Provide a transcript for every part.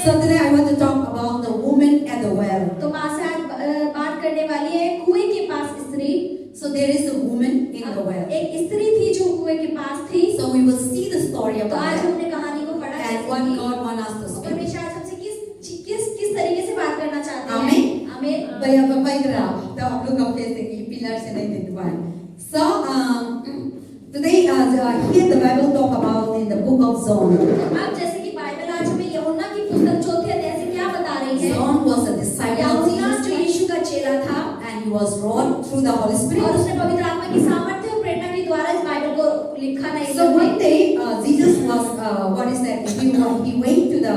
So today I want to talk about the woman at the well. तो माँ से आज बात करने वाली है कुएं के पास स्त्री. So there is a woman in the well. एक स्त्री थी जो कुएं के पास थी. So we will see the story तो about आज that हमने कहानी को पढ़ा and what God wants us to speak. परमेश्वर आज हमसे किस तरीके से बात करना चाहते हैं. Amen. आमीन. Baik baiklah. तो आप लोग अपने से पिलर से नहीं देखते. So today here the Bible talk about in the book of John. अब जैसे कि बाइबल आज हमें यूहन्ना की पुस्तक चौथे अध्याय से क्या बता रही है. John was a disciple of यूहन्ना Jesus जो यीशु का चेला था and he was wrought through the Holy और Spirit. उसने पवित्र आत्मा की सामर्थ्य और प्रेरणा के द्वारा इस बाइबल को लिखा नहीं. So one day Jesus was what is that? He went to the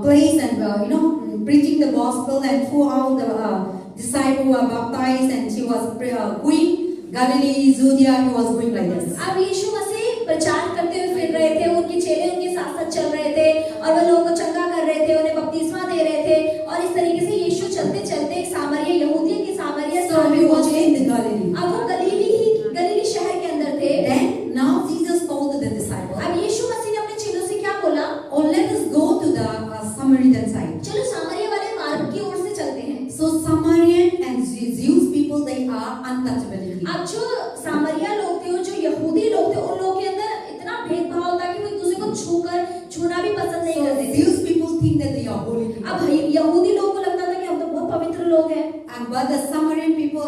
place and preaching the gospel and throughout the disciples were baptized and she was going Galilee, Judea. He was going like this. अब यीशु मसीह प्रचार करते हुए फिर रहे थे. उनके चेले उनके साथ साथ चल रहे थे और वो लोगों को चंगा कर रहे थे, उन्हें बपतिस्मा दे रहे थे और इस तरीके से यीशु चलते चलते एक सामरिया यहूदियों की सामरिया So he was in the Galilee. अब वो गलीली शहर के अंदर थे. Then now Jesus told the disciples, अब यीशु मसीह ने अपने चेलों से क्या बोला. "Oh, let us go to the Samaritan side." चलो सामरिया वाले मार्ग की ओर से चलते हैं. So Samaritan and Jewish people, they are untouchability. अब जो सामरिया लोग थे और जो यहूदी लोग थे, उन लोगों के अंदर इतना भेदभाव था कि वो एक दूसरे को छूना भी पसंद नहीं करते थे. Jewish people think that they are holy people. अब यहूदी लोगों को लगता था कि हम तो बहुत पवित्र लोग हैं. But the Samaritan people,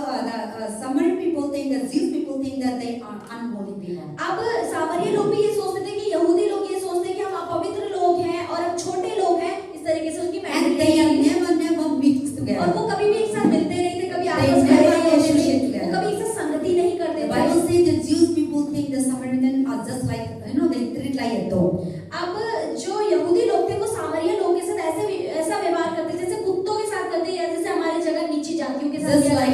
Samaritan people think that Jewish people think that they are unholy people. अब सामरिया लोग भी ये सोचते थे कि यहूदी लोग ये सोचते हैं कि हम अपवित्र लोग हैं और हम छोटे लोग हैं. इस तरीके से उनकी And they are never mixed और together. वो कभी भी एक साथ मिलते नहीं थे, कभी They आपस में never नहीं होते associate थे, together. वो कभी एक साथ संगति नहीं करते The थे. Bible says that Jewish people think the Samaritan are just like they treat like a dog. अब जो यहूदी लोग थे वो सामरिया लोगों के साथ ऐसा व्यवहार करते जैसे कुत्तों के साथ करते या जैसे हमारी जगह नीची जातियों के साथ Just किया like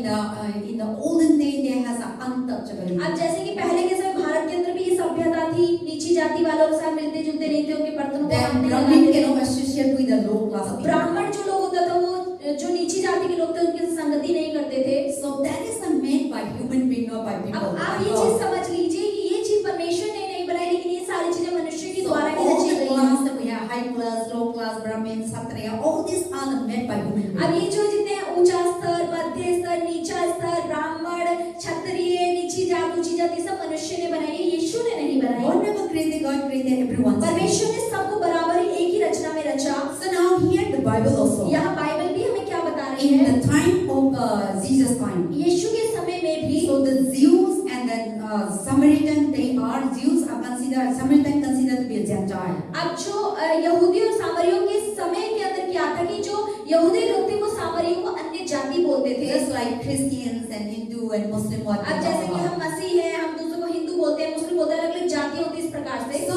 जाता है. in the olden day there has an untouchability. अब जैसे कि पहले के समय भारत के अंदर भी ये सभ्यता थी, नीची जाति वालों के साथ मिलते जुलते नहीं थे, उनके बर्तनों को हाथ Then नहीं Brahmin लगाते थे. cannot associate with the low class people. ब्राह्मण जो लोग होता था वो जो नीची जाति के लोग थे उनके साथ संगति नहीं करते थे. So that is made by human being or by people. अब आप by ये God. चीज समझ लीजिए कि ये चीज परमेश्वर ने नहीं बनाई, लेकिन ये सारी चीजें मनुष्य की So द्वारा ही all रची the गई class हैं. that we have, high class, low class, Brahmin, Kshatriya, all these are made by human beings. अब ये जो जितने ऊंचा स्तर, मध्य स्तर, नीचा स्तर, ब्राह्मण, क्षत्रिय, नीची जात, ऊंची जात, ये सब मनुष्य ने बनाई है, यीशु ने नहीं बनाई. God never created, God created everyone. परमेश्वर ने सबको बराबर ही एक ही रचना में रचा. So now here the Bible also. यहाँ बाइबल भी हमें क्या बता रही In है. the time of Jesus' time. यीशु के समय में भी So the Jews and the Samaritan, they are Jews are considered, Samaritan considered to be a Gentile. अब जो यहूदी और सामरियों के समय के अंदर क्या था कि जो यहूदी लोग थे वो सामरियों को अन्य जाति बोलते थे. Just like Christians and Hindu and Muslim what we अब talk जैसे कि about. हम मसीह हैं, हम दूसरों को हिंदू बोलते हैं, मुस्लिम बोलते हैं, अलग अलग जातियां होती है इस प्रकार से. So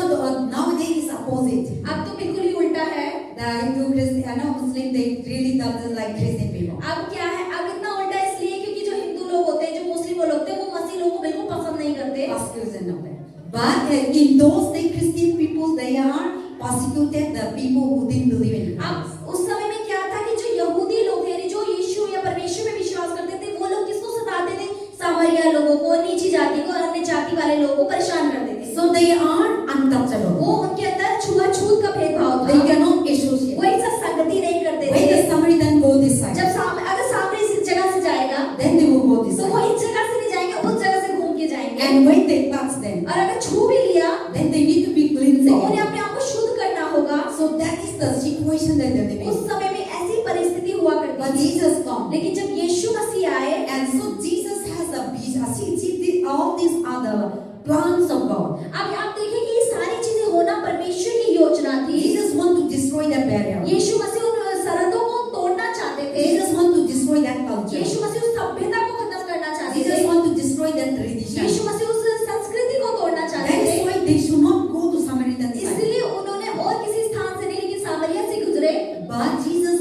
nowadays it's opposite. अब तो बिल्कुल ही उल्टा है. The Hindu, Christian, Muslim, they really doesn't like Christian people. अब क्या है, अब इतना उल्टा इसलिए क्योंकि जो हिंदू लोग होते हैं, जो मुस्लिम लोग होते हैं, वो मसीह लोगों को बिल्कुल पसंद नहीं करते. Persecution of that. But in those days, Christian people, they are persecuted the people who didn't believe in Christ. अब उस समय में क्या था कि जो यहूदी लोग थे, जो यीशु या परमेश्वर में विश्वास करते थे, वो लोग किसको सताते थे? सामरिया लोगों को, नीची जाति को, अन्य जाति वाले लोगों को परेशान करते थे. So they are untouchable. वो उनके अंदर छुआछूत का भेदभाव They था. cannot associate. वो एक साथ संगति नहीं करते When the थे. Samaritan go this side, जब अगर सामने इस जगह से जाएगा then they will go this तो वो side. इस जगह से नहीं जाएंगे, उस जगह से घूम के जाएंगे. And when they touch them, और अगर छू भी लिया then they need to be cleansed तो उन्हें again. अपने आप को शुद्ध करना होगा. So that is the situation that they're living. उस समय में ऐसी परिस्थिति हुआ But करती थी. Jesus come. लेकिन जब यीशु मसीह आए, And so Jesus has a vision. See, all these are the plans of God. अब आप देखिए कि ये सारी चीजें होना परमेश्वर की योजना थी. Jesus want to destroy that barrier. यीशु मसीह उन सरहदों को तोड़ना चाहते थे. Jesus want to destroy that culture. यीशु मसीह उस सभ्यता को खत्म करना चाहते थे. Jesus want to destroy that tradition. यीशु मसीह उस संस्कृति को तोड़ना चाहते That थे. is why they should not go to Samaritan side. इसलिए उन्होंने और किसी स्थान से नहीं, लेकिन सामरिया से गुजरे. But Jesus,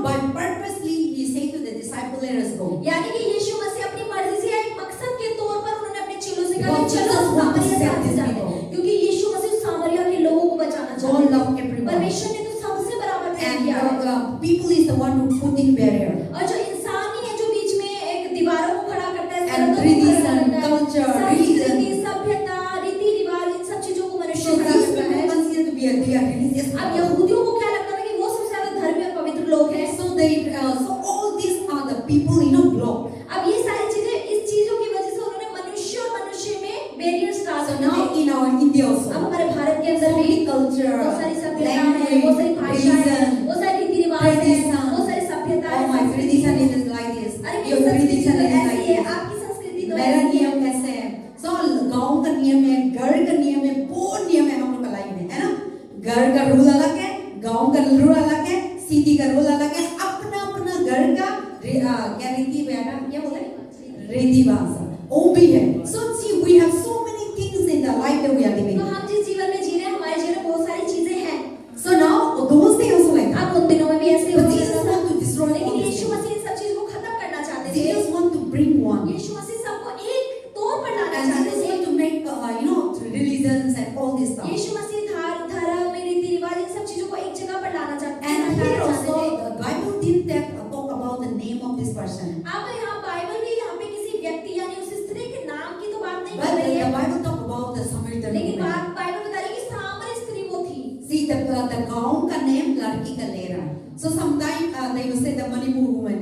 by purposely he said to the disciple, let us go. यानी कि यीशु मसीह अपनी मर्जी से एक मकसद के तौर पर उन्होंने अपने चेलों से कहा Because चलो Jesus want to सामरिया से save आगे these जाते हैं. people. क्योंकि यीशु मसीह सामरिया के लोगों को बचाना God चाहते love हैं. everyone. परमेश्वर ने तो सबसे बराबर प्यार And किया है. people is the one who put in barrier. और जो इंसान ही है जो बीच में एक दीवारों को खड़ा करता है, And सरहदों को खड़ा tradition, करता है. culture, संस्कृति, religion. सभ्यता, रीति रिवाज, इन सब चीजों को मनुष्य So खड़ा these करता people है. consider to be they are religious religious अब people. यहूदियों को क्या लगता था कि वो सबसे ज्यादा धर्मी और पवित्र लोग हैं। So all these are the people, block. अब ये सारी चीजें, इस चीजों की वजह से उन्होंने मनुष्य और मनुष्य में बैरियर्स डाल So दिए। now in our India अब also, हमारे भारत के अंदर so भी many culture, बहुत सारी सभ्यता है, बहुत language, सारी भाषा है, religion. बहुत सारी रीति रिवाज है, Tradition. बहुत सारी सभ्यता Oh, my है। tradition is like this. अरे Your मेरी संस्कृति tradition तो is ऐसी like है, this. आपकी संस्कृति तो मेरा ऐसी है। नियम कैसे है? So गांव का नियम है, घर का नियम है, बहुत नियम है हम लोग का लाइफ में, है ना? घर का रूल अलग है, गांव का रूल अलग है, सिटी का रूल अलग है, अपना अपना घर का क्या रीति रिवाज, क्या बोले? रीति रिवाज वो भी है. So see, we have so many things in the life that we are living. तो हम जिस जीवन में जी रहे हैं, हमारे जीवन में बहुत सारी चीजें हैं। So now those days also like that. अब उन दिनों में भी ऐसे But होते Jesus want to destroy all लेकिन these यीशु things. मसीह इन सब चीजों को खत्म करना चाहते थे। Jesus want to bring one. यीशु मसीह सबको एक तौर पर लाना And चाहते Jesus थे। want to make religions and all this stuff. यीशु मसीह धर्म, रीति रिवाज, इन सब चीजों को एक जगह पर लाना चाहते And here थे। also the Bible didn't talk about the name of this person. अब यहाँ बाइबल भी यहाँ पे किसी व्यक्ति यानी उस स्त्री के नाम की तो बात नहीं कर But रही the है, Bible talk about the Samaritan लेकिन woman. बाइबल बता रही है कि सामरी स्त्री वो थी। See the गाँव का name लड़की का ले रहा है. So sometimes they will say the Manipur woman.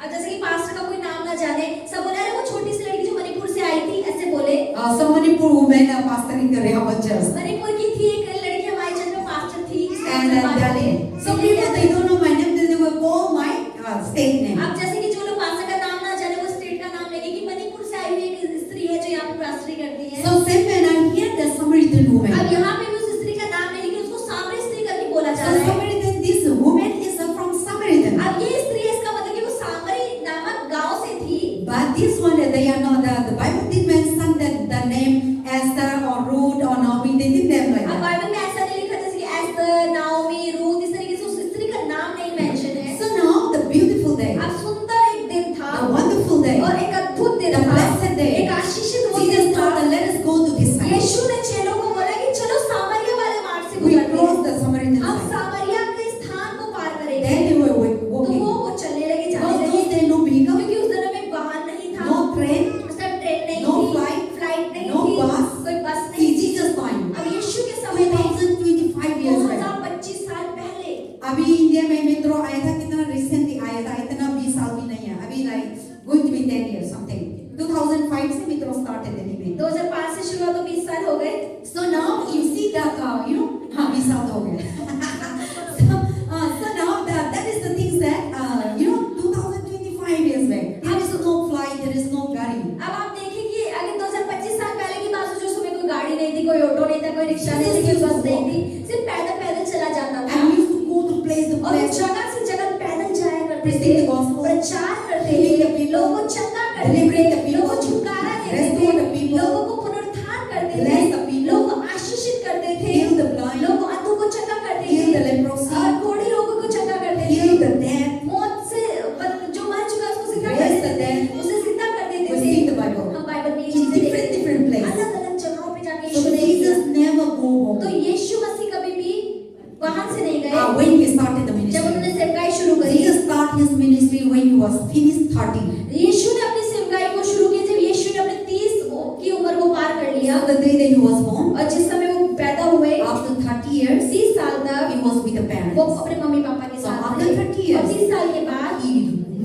अब जैसे कि पास्टर का कोई नाम ना जाने, सब बोले अरे वो छोटी सी लड़की जो मणिपुर से आई थी, ऐसे बोले। So Manipur woman pastoring the Rehoboth church. Manipur की थी एक लड़की, हमारी चर्च में पास्टर थी। And so people they don't know my name, they will call my state name. अब जैसे कि जो लोग पास्टर का नाम ना जाने, वो स्टेट का नाम लेंगे कि मणिपुर से आई हुई एक स्त्री है जो यहाँ पे पास्टरी करती है। So same when I hear the Samaritan woman. अब यहाँ पे भी उस स्त्री का नाम नहीं, लेकिन उसको सामरी स्त्री करके बोला जा So रहा है। Samaritan, this woman is from Samaritan. अब ये स्त्री है, इसका मतलब कि वो सामरी नामक गांव से थी। But this one, they are not the Bible did mention that the name Esther or Ruth or Naomi, they didn't name like अब that. बाइबल में ऐसा नहीं लिखा जैसे कि एस्तर, नाओमी, रूथ, इस तरीके से उस स्त्री का नाम नहीं मेंशन है। So now the beautiful day, अब सुंदर एक दिन था the wonderful day, और एक अद्भुत दिन the था, blessed day. एक आशीषित वो Jesus दिन था। told them, let us go to this side. यीशु ने चेलों को बोला कि चलो सामरिया वाले मार्ग से We गुजरते crossed हैं। the Samaritan हम side. सामरिया के स्थान को पार करेंगे। Then they were तो walking. वो चलने लगे, जाने Because लगे, those days no vehicle, क्योंकि उस दिनों में वाहन नहीं था, no train, उस टाइम ट्रेन नहीं no थी, flight, फ्लाइट नहीं no थी, bus. कोई बस नहीं See थी। Jesus time, अब यीशु के समय में 2025 years back. 2025 साल पहले अभी इंडिया में मेट्रो आया था, कितना रिसेंटली आया था, इतना 20 साल भी नहीं है, अभी like going to be 10 years something. 2005 से मेट्रो started दिल्ली में. 2005 से शुरू हुआ तो 20 साल हो गए। So now you see that हाँ 20 साल हो गए. So now that is the things that 2025 years back. There is no flight, there is no गाड़ी. अब आप देखिए कि अगर 2025 साल पहले की बात सोचो, उस समय कोई गाड़ी नहीं थी, कोई ऑटो नहीं था, कोई रिक्शा नहीं थी, कोई बस नहीं थी, सिर्फ पैदल पैदल चला जाता था। And we used to go to place to और place. जगह से जगह पैदल जाया करते Preaching थे, the gospel. प्रचार करते Healing the थे, people. लोगों को चंगा करते Liberate the थे, people. लोगों को छुटकारा देते Restore the थे, people. लोगों को पुनरुत्थान करते Bless the थे, people. लोगों को आशीषित करते थे, Heal the blind. लोगों को अंधों को चंगा करते Heal the थे, leprosy. और कोढ़ी लोगों को चंगा करते Heal थे, the dead. मौत से जो मर चुका है उसको जिंदा कर Raise the देते थे, dead. उसे जिंदा कर देते We थे। see the Bible. हम बाइबल में ये In चीजें different देखते हैं, places. अलग-अलग जगहों पे जाके So यीशु ने Jesus never go तो home. यीशु मसीह कभी भी वहां से नहीं गए। When he started the जब ministry. उन्होंने सेवकाई शुरू करी, Jesus started his ministry when he was finished 30. यीशु ने अपनी सेवकाई को शुरू की जब यीशु ने अपने 30 की उम्र को पार कर लिया, So the day that he was born, और जिस समय वो पैदा हुए after 30 years, 30 साल तक he was with the वो parents. अपने मम्मी पापा के So साथ after थे, 30 years, और 30 साल के बाद He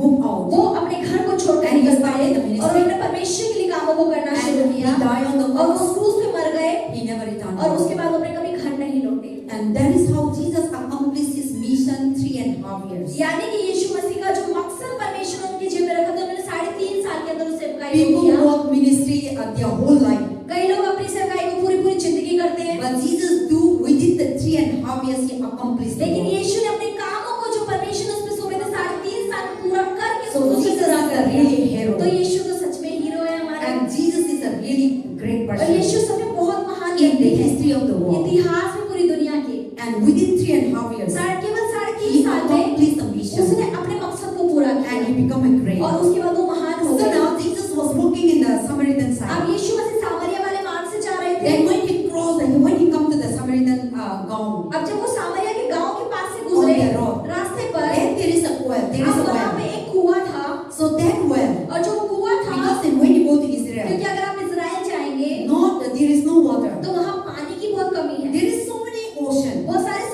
moved out. वो अपने घर को छोड़कर And he निकल started पाए the ministry. और उन्होंने परमेश्वर के लिए कामों को करना And शुरू he किया died on the और वो cross. क्रूस पे मर गए He never returned. और उसके बाद वो अपने कभी घर नहीं लौटे। And that is how Jesus accomplished his mission 3.5 years. यानी कि यीशु मसीह का जो मकसद परमेश्वर ने उनके जीवन में रखा था, उन्होंने 3.5 साल के अंदर उस सेवकाई को People किया। work ministry their whole life. कई लोग अपनी सेवकाई को पूरी पूरी जिंदगी करते हैं, But Jesus do within the 3.5 years he accomplished the लेकिन work. यीशु ने अपने कामों को जो परमेश्वर ने उसमें सौंपे थे 3.5 साल पूरा करके So उसको Jesus पूरा is कर a दिया। really hero. तो यीशु तो सच में हीरो है हमारा, And Jesus is a really great और person यीशु सच में बहुत महान in the व्यक्ति है history of the world. इतिहास में पूरी दुनिया के। And within 3.5 years, केवल 3.5 he साल में accomplished the mission. उसने अपने मकसद को पूरा And किया he became a great. और उसके बाद वो महान हो So गया। now Jesus was walking in the Samaritan side. अब यीशु मसीह सामरिया वाले मार्ग से जा रहे थे। Then when he crossed, when he come to the Samaritan गाँव, अब जब वो सामरिया के गांव के पास से On गुजरे the road. रास्ते पर, then there is a well. There is अब a वहाँ पे well. एक कुआं था, So that well, और जो कुआं था, because then when you go to Israel, क्योंकि अगर आप इजराइल जाएंगे there is no water. तो वहाँ पानी की बहुत कमी है, There is so many ocean. बहुत सारे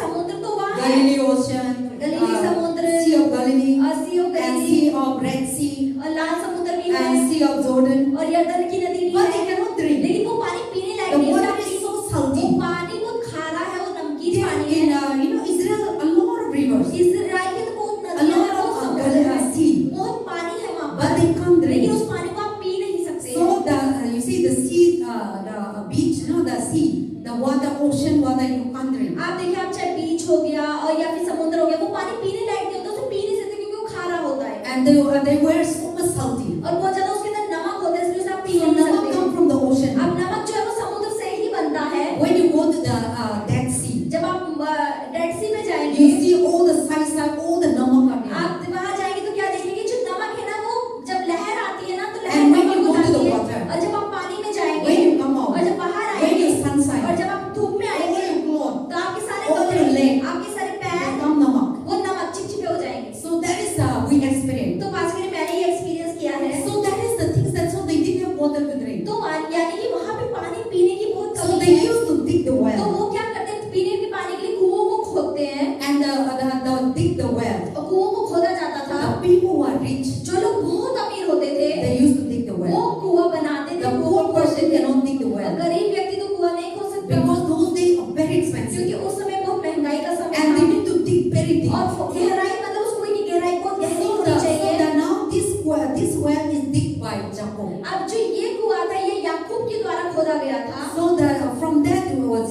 Galilee Ocean, गलीली समुद्र, Sea of Galilee, sea of and Galilee, Sea of Red Sea, और लाल समुद्र भी है, and Sea of Jordan. और यरदन की नदी भी But they है, cannot drink. लेकिन वो पानी पीने The लायक नहीं water है। is so वो salty. पानी बहुत खारा है, वो नमकीन There पानी in है। Israel, a lot of rivers, इस्राएल के तो बहुत a नदियां lot हैं, बहुत of समुद्र है, sea, बहुत पानी है वहाँ but पर, they can't लेकिन drink. उस पानी को आप पी नहीं सकते। So you see the sea, the beach, the sea, the water, ocean water, you can't drink. आप देखिए, आप चाहे बीच हो गया और या फिर समुद्र हो गया, वो पानी पीने लायक नहीं होता, उसे पी नहीं सकते क्योंकि वो खारा होता है And they were so much salty. और बहुत ज्यादा उसके अंदर नमक होता है, इसलिए उसे आप पी So नहीं never सकते। come from the ocean. अब नमक जो है वो समुद्र से ही बनता है। When you go to the Dead Sea, जब आप डेड सी में you जाएंगे, see all the sides, all the namak are there. आप वहां जाएंगे तो क्या देखेंगे, जो नमक है ना, वो जब लहर आती है ना, तो लहर And when नमक you go to उठाती the है। water, और जब आप पानी में जाएंगे when you come out, और जब बाहर when आएंगे you sunshine, और जब आप धूप में all आएंगे, your clothes तो आपके सारे all कपड़े, your leg आपके सारे पैर, become namak. वो नमक चिपचिपे हो जाएंगे। So that is we experience. तो पास के मैंने ये एक्सपीरियंस किया है। So that is the things that so they didn't have water to drink. तो यानी कि वहाँ पे पानी पीने की बहुत So कमी they है। used to dig the तो well वो क्या करते हैं, पीने के पानी के लिए कुओं को खोदते हैं, and the dig the well. और कुओं को खोदा जाता था। The people who are rich, जो लोग बहुत अमीर होते थे, they used to dig the वो well. कुआं बनाते थे, The कुआं poor खोदते person थे। cannot dig the और well गरीब व्यक्ति तो कुआं नहीं खोद सकता, because those days are very expensive क्योंकि उस समय बहुत महंगाई का समय and they था। need to dig very deep. और गहराई, मतलब उस कुएं की गहराई बहुत गहरी होनी चाहिए। So now this well is digged by Jacob. अब जो ये कुआं था, ये याकूब के द्वारा खोदा गया था। So that from that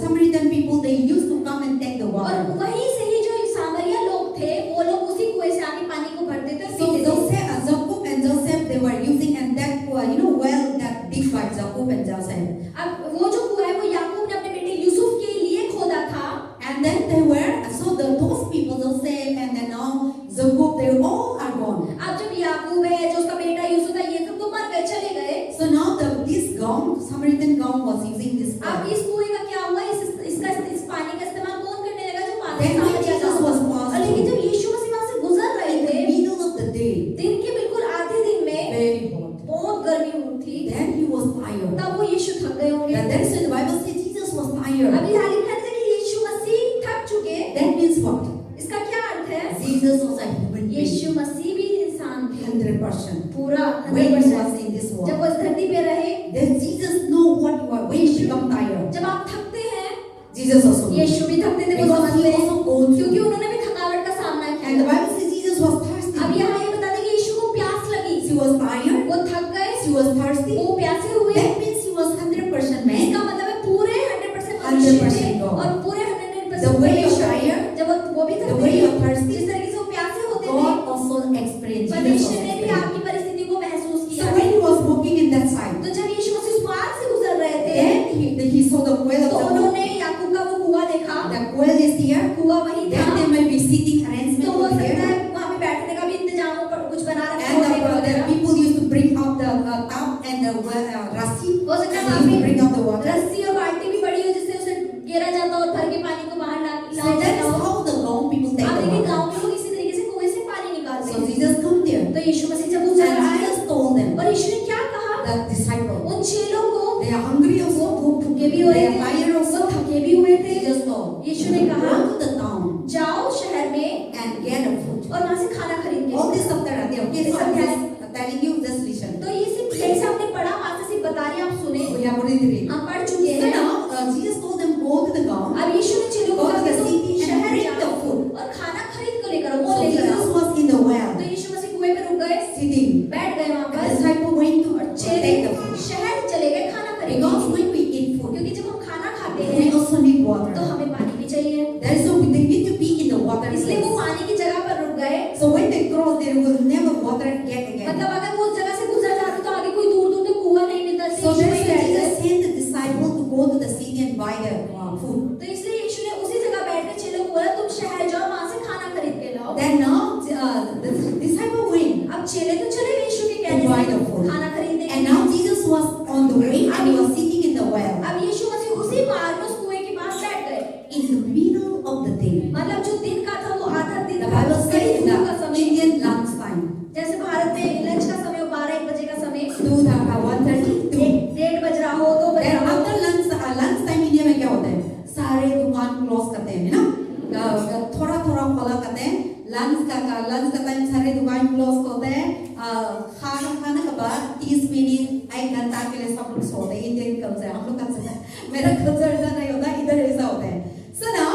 Samaritan people they used to come and take the और water. वहीं से ही जो सामरिया लोग थे, वो लोग उसी कुएं से आके पानी को भरते थे और So पीते थे। Jacob and Joseph they were using and that well that digged by Jacob and Joseph. अब वो जो कुआं है, वो याकूब ने अपने बेटे यूसुफ के लिए खोदा था। And then they were those people Joseph and then now Jacob they all are gone. अब जब याकूब है, जो उसका बेटा यूसुफ था, ये सब तो मर गए, चले गए। So now this gown Samaritan gown was using this अब well. इस कुएं का क्या हुआ, इस पानी का इस्तेमाल कौन करने लगा, जो पानी Then when सामरिया Jesus का was था। passing लेकिन जब यीशु मसीह वहां से गुजर रहे in the थे, middle of the day, दिन के बिल्कुल आधे दिन में very hot. बहुत गर्मी थी, Then he was tired. तब वो यीशु थक गए होंगे। And that's why the Bible says Jesus was tired. अभी हाल ही में कहते हैं कि यीशु मसीह थक चुके। That means what? इसका क्या अर्थ है? Jesus was a human being, यीशु मसीह भी इंसान थे, 100%. पूरा When he 100%। was in this जब world, वो इस धरती पे रहे, then Jesus know what you are when you become tired. जब आप थकते हैं, Jesus also knew. यीशु भी थकते थे, वो Because समझते he हैं, also gone क्योंकि through. उन्होंने भी थकावट का सामना And the किया। Bible says Jesus was अब thirsty. यहाँ ये बता दें कि यीशु को प्यास लगी, He was tired. वो थक गए, He was thirsty. वो प्यासे हुए। That means he was 100% man. इसका मतलब है पूरे 100% 100% मनुष्य थे God. और पूरे 100% The way you परमेश्वर। tired, जब वो भी the थकते way you थे, are thirsty, जिस तरीके से वो प्यासे होते थे, God also experienced. Jesus परमेश्वर also ने भी experienced. आपकी परिस्थिति को महसूस So किया। when he was walking in that side, तो जब यीशु मसीह उस मार्ग से गुजर रहे थे, then he saw the well तो of the उन्होंने याकूब का वो कुआं देखा। The well is here. कुआं वहीं था। Then there may be seating तो arrangement हो over सकता है here. वहाँ पे बैठने का भी इंतजाम हो, कुछ बना रखा And हो, टेबल the वगैरह। people used to bring out the tub and the rassi. हो सकता है And वहाँ they used to पे bring out the water. रस्सी और बाल्टी भी बड़ी हो, जिससे उसे गिरा जाता और भर के पानी को बाहर So लाया that's जाता हो। how the Gaon people take आप the देखिए, water. गांव में लोग इसी तरीके से कुएं से पानी निकालते So हैं। Jesus come there. तो यीशु मसीह जब उस जगह And आए, Jesus told them, और यीशु ने क्या कहा, the disciples, उन चेलों को, they are hungry also, वो भूखे भी हो they रहे are थे, tired वो also. थके भी हुए थे। Jesus told, यीशु ने कहा, go to the town जाओ शहर में and get a food. और वहां से खाना खरीद के। All this stuff that are there. Okay, so I'm just telling you, just listen. तो ये सिर्फ यही से हमने पढ़ा, वहां से सिर्फ बता रहे हैं, आप सुने, We have already read. हम पढ़ चुके So हैं। now Jesus told them, go to the Gaon. अब यीशु ने चेलों को Go to कहा the कि city तुम and शहर bring the जाओ food. और खाना खरीद कर लेकर आओ, वो So लेकर Jesus आओ। was in the well, तो यीशु मसीह कुएं पे रुक गए, sitting. बैठ गए वहां The पर, disciple went to और take चेले the food. शहर चले गए खाना खरीदने। Because when we eat food, क्योंकि जब हम खाना खाते we हैं also need तो water. हमें पानी भी चाहिए, That is why they need to be in the water इसलिए वो place. पानी की जगह पर रुक गए। So when they cross, they will never water get again. मतलब अगर वो उस जगह से गुजर जाते तो आगे कोई दूर दूर तक कुआं नहीं मिलता, So इसलिए that's यीशु why वहीं बैठ Jesus गए। sent the disciple to go to the city and buy the food. तो इसलिए यीशु ने उसी जगह बैठकर चेलों को बोला, तुम शहर जाओ, वहां से खाना खरीद के लाओ। Then now the disciple went अब चेले तो चले गए यीशु के to कहने buy से the food. खाना खरीदने के And लिए। now Jesus was on the way and he was sitting in the well अब यीशु मसीह उसी मार्ग में उस कुएं के पास बैठ गए। in the middle of the day. मतलब जो दिन का था वो आधा दिन The था, Bible says in धूप का the समय, Indian lunch time, जैसे भारत में लंच का समय हो, 12-1 बजे का समय, 1:30. 1:30 बज रहा हो, 2 बज Then रहा हो। after lunch time India में क्या होता है? सारे दुकान क्लोज करते हैं ना? थोड़ा शॉप खोला करते हैं, लंच का टाइम सारे दुकान क्लोज होते हैं, खाना के बाद 30 मिनट 1 घंटा के लिए सब लोग सोते हैं। इंडियन कल्चर, हम लोग का मेरा कल्चर ऐसा नहीं होता, इधर ऐसा होता है। So now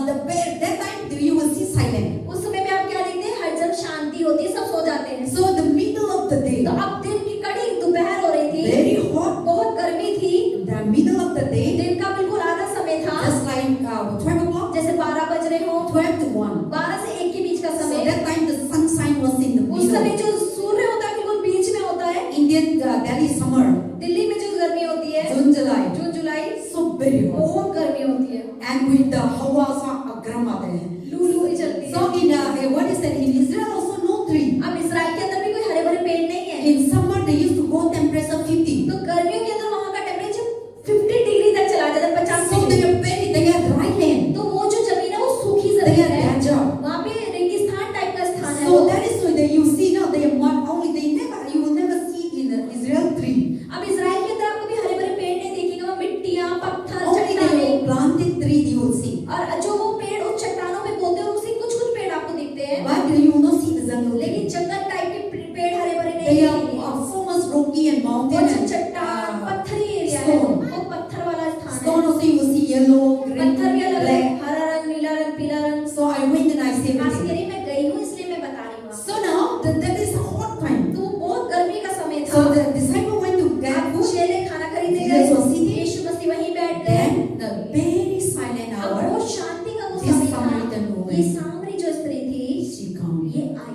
that time you will see silent. उस समय में आप क्या देखते हैं, हर जगह शांति होती है, सब सो जाते हैं। So the middle of the day, तो अब दिन की कड़ी दोपहर हो रही थी, very hot. बहुत गर्मी थी, The middle of the day, दिन का बिल्कुल आधा समय था, just like 12 o'clock, जैसे 12 बज रहे हो, 12 to 1. 12 से 1 के बीच का So समय। that time the sunshine was in the उस समय middle. जो सूर्य होता है बिल्कुल बीच में होता है। Indian Delhi summer, दिल्ली में जो गर्मी होती है, June, July, जून जुलाई, so very hot. बहुत गर्मी होती है, And with the hawa सा गर्म आते हैं. लू लू ही चलती है। So in what is that, in Israel also no tree. अब इजराइल के अंदर भी कोई हरे भरे पेड़ नहीं है। In summer they used to go temperature 50. तो गर्मियों के अंदर वहाँ का टेम्परेचर 50 डिग्री तक चला जाता है, 50 So degree. they are dry land. तो वो जो जमीन है वो सूखी They जमीन are है, desert. वहाँ पे रेगिस्तान टाइप का स्थान है। So that is why you see now they are mud only. You will never see in Israel tree. अब इजराइल के अंदर आप कभी हरे भरे पेड़ नहीं देखेगा, वहाँ मिट्टियाँ, पत्थर, Only they चट्टानें, will planted tree you will see. और जो वो पेड़ उस चट्टानों पे बोते हैं उसी कुछ कुछ पेड़ आपको दिखते हैं, But you will not see the jungle. लेकिन जंगल टाइप के पेड़ हरे भरे नहीं They दिखेंगे। are so much rocky and वो mountain जो and चट्टान पत्थरी एरिया है, stone. वो पत्थर वाला स्थान है। Stone also you will see yellow, green, पत्थर भी अलग अलग, black. हरा रंग, नीला रंग, पीला रंग। So I went and I said खास everything. करी मैं गई हूँ इसलिए मैं बता रही हूँ। So now that is a hot time. तो वो बहुत गर्मी का समय था। So the disciple went to get अब food. चेले खाना खरीदने Jesus was गए, sitting. यीशु मसीह वहीं बैठ गए। Then the very silent अब hour, वो शांति का वो this समय Samaritan था। woman, ये सामरी जो स्त्री थी, she come. ये आई,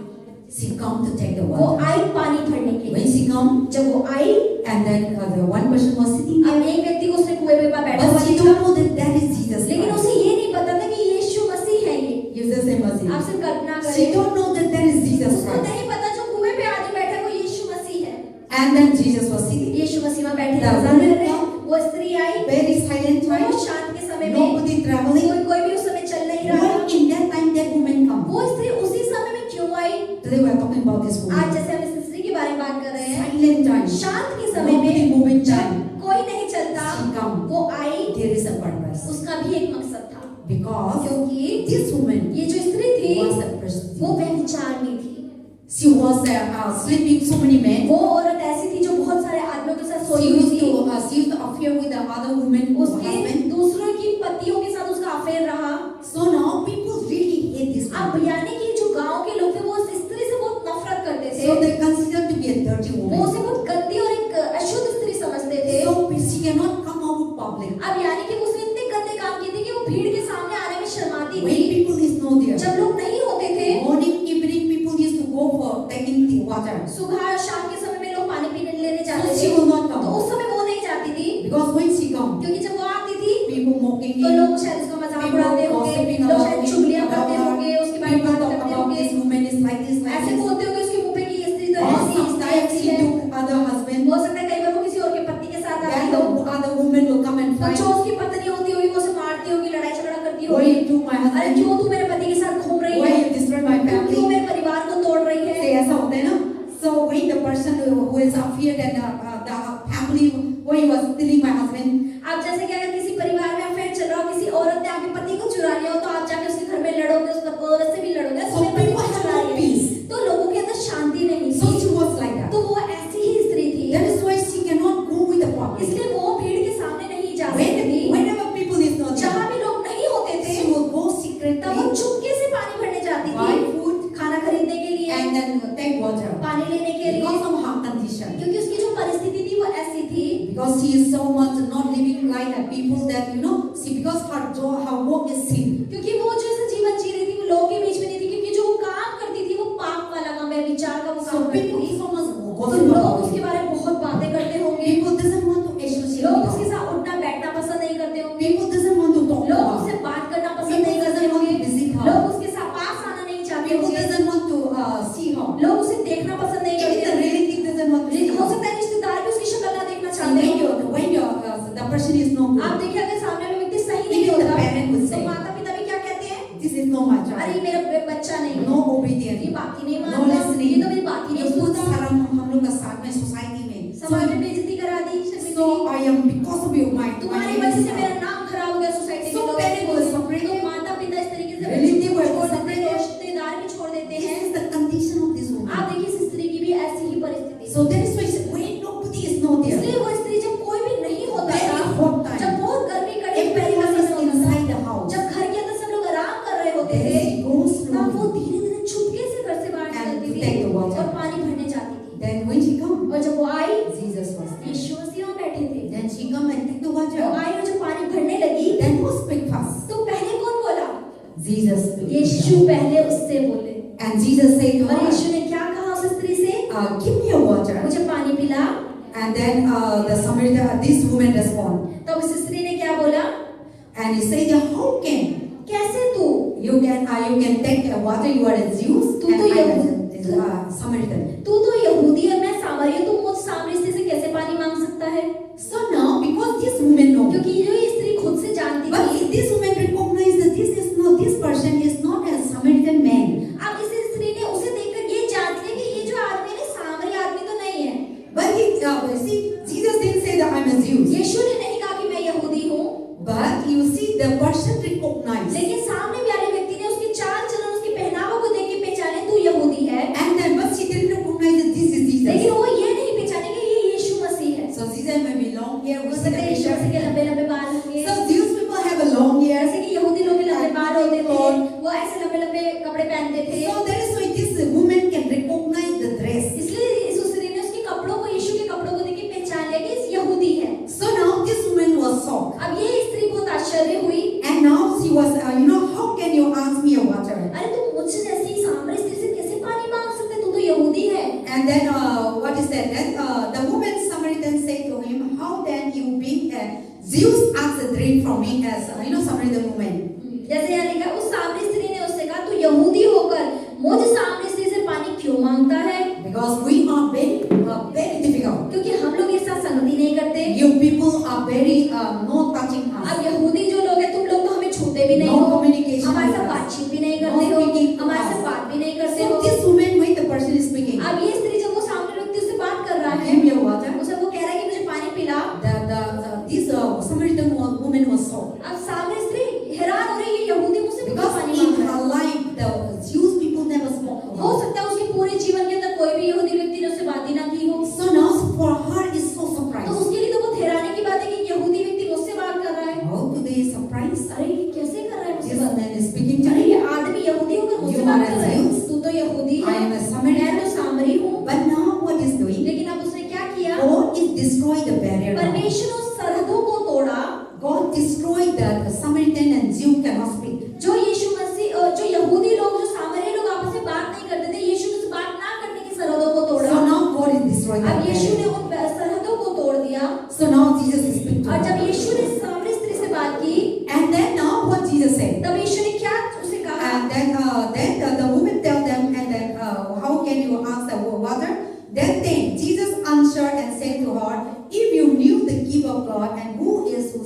She come to take the वो water. आई पानी भरने के When लिए। she come, जब वो आई, and then the one person was sitting अब there, एक व्यक्ति को उसने कुएं में बैठा हुआ but she देखा, don't know that that is Jesus लेकिन Christ. उसे ये नहीं पता था कि यीशु मसीह है ये। Jesus name was आप it. सिर्फ कल्पना She करें, don't know that that is Jesus उसको Christ. नहीं पता जो कुएं पे आदमी बैठा है वो यीशु मसीह है। And then Jesus was sitting. यीशु मसीह वहाँ बैठे The इंतजार कर woman रहे हैं। वो स्त्री आई, Very silent time. बहुत शांत के समय में, Nobody traveling. कोई भी उस समय चल नहीं रहा Why था। in that time that woman come? वो स्त्री उसी समय में क्यों आई? Today we are talking about this आज woman. जैसे हम इस स्त्री के बारे में बात कर रहे हैं, Silent time. शांत के समय Nobody में moving जब time. कोई नहीं चलता, She come. वो आई, There is a purpose. उसका भी एक मकसद था, Because क्योंकि this woman ये जो स्त्री थी was a prostitute. वो व्यभिचारिणी थी। She was sleeping so many men. वो औरत ऐसी थी जो बहुत सारे आदमियों के साथ She सोई हुई used थी। to affair with the other women, उसके husband. दूसरों की पतियों के साथ उसका अफेयर रहा। So now people really hate this अब woman. यानी कि जो गांव के लोग थे वो उस स्त्री से बहुत नफरत करते थे, So they consider to be a dirty वो woman. उसे बहुत गंदी और एक अशुद्ध स्त्री समझते थे। So she cannot come out with public. अब यानी कि उसने इतने गंदे काम किए थे कि वो भीड़ के सामने आने में शर्माती When थी। people is not there, जब लोग नहीं होते थे, morning, evening, people used to go for taking the water. सुबह और शाम के समय में लोग पानी पीने लेने जाते So थे, she will not तो come. उस समय वो नहीं जाती थी, Because when she come, क्योंकि जब वो आती थी people mocking तो him. लोग शायद उसका मजाक उड़ाते होंगे, लोग शायद चुगलियां करते होंगे, उसके बारे में People बात talk करते about होंगे, this woman is like this, like ऐसे this. बोलते होंगे उसके मुंह पे कि ये स्त्री तो Or ऐसी sometimes ऐसी she है। took other husband. हो सकता है कई बार वो किसी और के पति के साथ Then आती the हो, other woman will come and तो fight. जो उसकी पत्नी होती होगी वो उसे मारती होगी, लड़ाई झगड़ा करती Why होगी। you took my अरे husband? क्यों तू मेरे पति के साथ घूम रही Why है, you destroy my क्यों family? मेरे परिवार को तोड़ रही है। से ऐसा होता है ना. So when the person who is afraid and the family who he was stealing my husband, आप जैसे कि अगर किसी परिवार में अफेयर चल रहा हो, किसी औरत ने आपके पति को चुरा लिया हो, तो आप जाके उसके घर में लड़ोगे, उस औरत से भी लड़ोगे, so उसने पति people को have चुरा no लिया। peace. तो लोगों के अंदर शांति नहीं So थी, she was like that. तो वो ऐसी ही स्त्री थी, That is why she cannot go with the public. इसलिए वो भीड़ के सामने नहीं जा सकती थी। Whenever people is not जहाँ there, भी लोग नहीं होते थे, she will go तब वो secretly, चुपके से पानी भरने जाती buy थी, food खाना खरीदने के लिए, and then take water. पानी लेने के लिए, Because of her condition. क्योंकि उसकी जो परिस्थिति थी वो ऐसी थी, Because she is so much not living like a people that she because her work is sin. क्योंकि वो जो ऐसा जीवन जी रही थी वो लोगों के बीच में नहीं थी, क्योंकि जो वो काम करती थी वो पाप वाला काम है, विचार का वो So काम करती people थी। so much तो gossip लोग about उसके it. बारे में बहुत बातें करते होंगे, People doesn't want to associate लोग with उसके her. साथ उठना बैठना पसंद नहीं करते होंगे, People doesn't want to talk to लोग her. उससे बात करना पसंद People नहीं करते doesn't want होंगे, to visit her. लोग उसके साथ पास आना नहीं चाहते People होंगे, doesn't want to see her. लोग उसे देखना पसंद नहीं Even the करते, relative doesn't want to see हो her. सकता है रिश्तेदार भी उसकी शक्ल ना देखना So चाहते when हो। the person is no आप good, देखिए अगर सामने वाला व्यक्ति सही नहीं even the होता, parent would तो say, माता पिता भी क्या कहते हैं, this is not my अरे child. मेरा बच्चा नहीं है, No obedience. ये बात ही नहीं No मानता, listening. ये तो मेरी बात ही ये नहीं खुद सुनता, सारा हम लोग का साथ में सोसाइटी में. समाज में बेइज्जती करा दी, शर्मिंदगी। So I am because of you my तुम्हारी वजह से मेरा नाम खराब हो गया सोसाइटी So में, parents will separate तो you. माता पिता इस तरीके से Relative will छोड़ देते होते then थे she goes तब वो slowly. धीरे-धीरे चुपके से घर से बाहर And निकलती to take the थी water. और पानी भरने जाती थी Then when she come, और जब वो आई Jesus was there. यीशु मसीह वहाँ बैठे थे Then she come and take the वो water. आई और जब पानी भरने लगी Then who speak first? तो पहले कौन बोला Jesus speak. यीशु पहले उससे बोले And Jesus said to और her, यीशु ने क्या कहा उस स्त्री से give me a water. मुझे पानी पिला And then the Samaritan, this woman respond. तब उस स्त्री ने क्या बोला And he said, how can कैसे तू you can take water? You are a Jew तू and तो I यहूदी am a Samaritan. तू तो यहूदी है मैं सामरिया तू मुझ सामरी स्त्री से कैसे पानी मांग सकता है So now, because this woman knows, क्योंकि जो ये स्त्री खुद से जानती but थी this woman recognized that this person is not a Samaritan man. अब इस स्त्री ने उसे देखकर ये जांच लिया कि ये जो आदमी है सामरी आदमी तो नहीं है But see, Jesus didn't say that I'm a Jew. यीशु ने नहीं कहा कि मैं यहूदी हूँ But you see, the person recognized. लेकिन सामने वाले व्यक्ति ने उसके चाल चलन उसके पहनावा को देख के पहचाने तू यहूदी है And then, but she didn't recognize that this is Jesus. लेकिन वो ये नहीं पहचाने कि ये यीशु मसीह है So Jesus may be long hair. हो We see सकता the है यीशु मसीह के picture. लंबे लंबे बाल होंगे So Jewish people have a long hair. जैसे कि यहूदी लोग के लंबे बाल होते थे वो ऐसे लंबे लंबे कपड़े पहनते थे So that is why this woman can recognize the dress. इसलिए इस स्त्री ने उसके कपड़ों को यीशु के कपड़ों को देख के पहचान लिया कि इस यहूदी है So now this woman was shocked. अब ये स्त्री बहुत आश्चर्य हुई And now she was, how can you ask me a water? अरे तुम मुझसे जैसी सामरी स्त्री से कैसे पानी मांग सकते तू तो यहूदी है And then what is that? Then the woman Samaritan said to him, how then you being a Jews ask a drink from me as, Samaritan woman. जैसे यहाँ लिखा उस सामरी स्त्री ने उससे कहा तू यहूदी होकर मुझ सामरी स्त्री से पानी क्यों मांगता है Because we are very difficult. क्योंकि हम लोग एक साथ संगति नहीं करते You people are very not touching us. अब यहूदी जो लोग हैं तुम लोग तो हमें छूते भी नहीं No हो communication हमारे with साथ us. बातचीत भी नहीं No करते हो speaking to हमारे us. साथ बात भी नहीं करते So हो this woman, when the person is speaking, अब ये स्त्री जब वो सामने व्यक्ति से बात कर रहा है give me a water. उसे वो कह रहा है कि मुझे पानी पिला This Samaritan woman was shocked. अब सामने स्त्री हैरान हो रही है यहूदी मुझसे क्यों Because पानी in मांग रहा her life, the Jewish people never spoke to है हो her. सकता है उसके पूरे जीवन के अंदर कोई भी यहूदी व्यक्ति ने उससे बात ही ना की हो So now for her is so तो surprised. उसके लिए तो बहुत हैरानी की बात है कि यहूदी व्यक्ति मुझसे बात कर रहा है How today is surprised? अरे ये कैसे कर रहा है मुझसे This बात man is speaking to अरे me. ये आदमी यहूदी होकर मुझसे You बात are a कर रहा है Jew. तू तो यहूदी I है am a Samaritan. मैं तो सामरी हूँ But now what is doing? लेकिन अब उसने क्या किया God is destroy the barrier. now. परमेश्वर उस सरहदों को तोड़ा God destroyed the Samaritan and Jew cannot speak. जो यीशु मसीह जो यहूदी लोग जो सामरी लोग आपस में बात नहीं करते थे यीशु से बात ना करने की सरहदों को तोड़ा So now God is destroying the अब यीशु barrier. ने उन सरहदों को तोड़ दिया So now Jesus is speaking to और जब her. यीशु ने सामरी स्त्री से बात की And then now what Jesus said? तब यीशु ने क्या उसे कहा And then the woman tell them, and then how can you ask the water? Then Jesus answered and said to her, if you knew the gift of God and who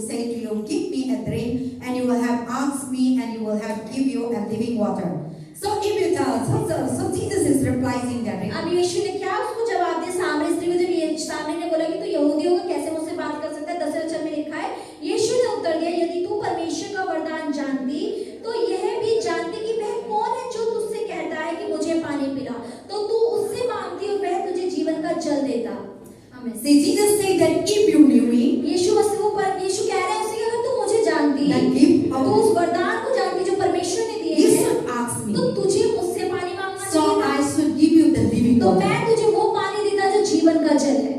said to you, give me a drink, and you will have asked me, and you will have give you a living water. So if you so Jesus is replying that. अब यीशु ने क्या उसको जवाब दिया सामरी स्त्री को जब ये सामरी ने बोला कि तू यहूदी होगा कैसे मुझसे बात कर सकता है 10वें वचन में लिखा है यीशु ने उत्तर दिया यदि तू परमेश्वर का वरदान जानती तो यह भी जानती कि वह कौन है जो तुझसे कहता है कि मुझे पानी पिला तो तू उससे मांगती और वह तुझे जीवन का जल देता आमीन See, Jesus said that if you knew me, यीशु मसीह को पर यीशु कह रहे हैं उसे अगर तू मुझे जानती then give तो उस वरदान को जानती जो परमेश्वर ने दिए you हैं should ask me. तो तुझे मुझसे पानी मांगना So चाहिए I should give you the living तो water. मैं तुझे वो पानी देता जो जीवन का जल है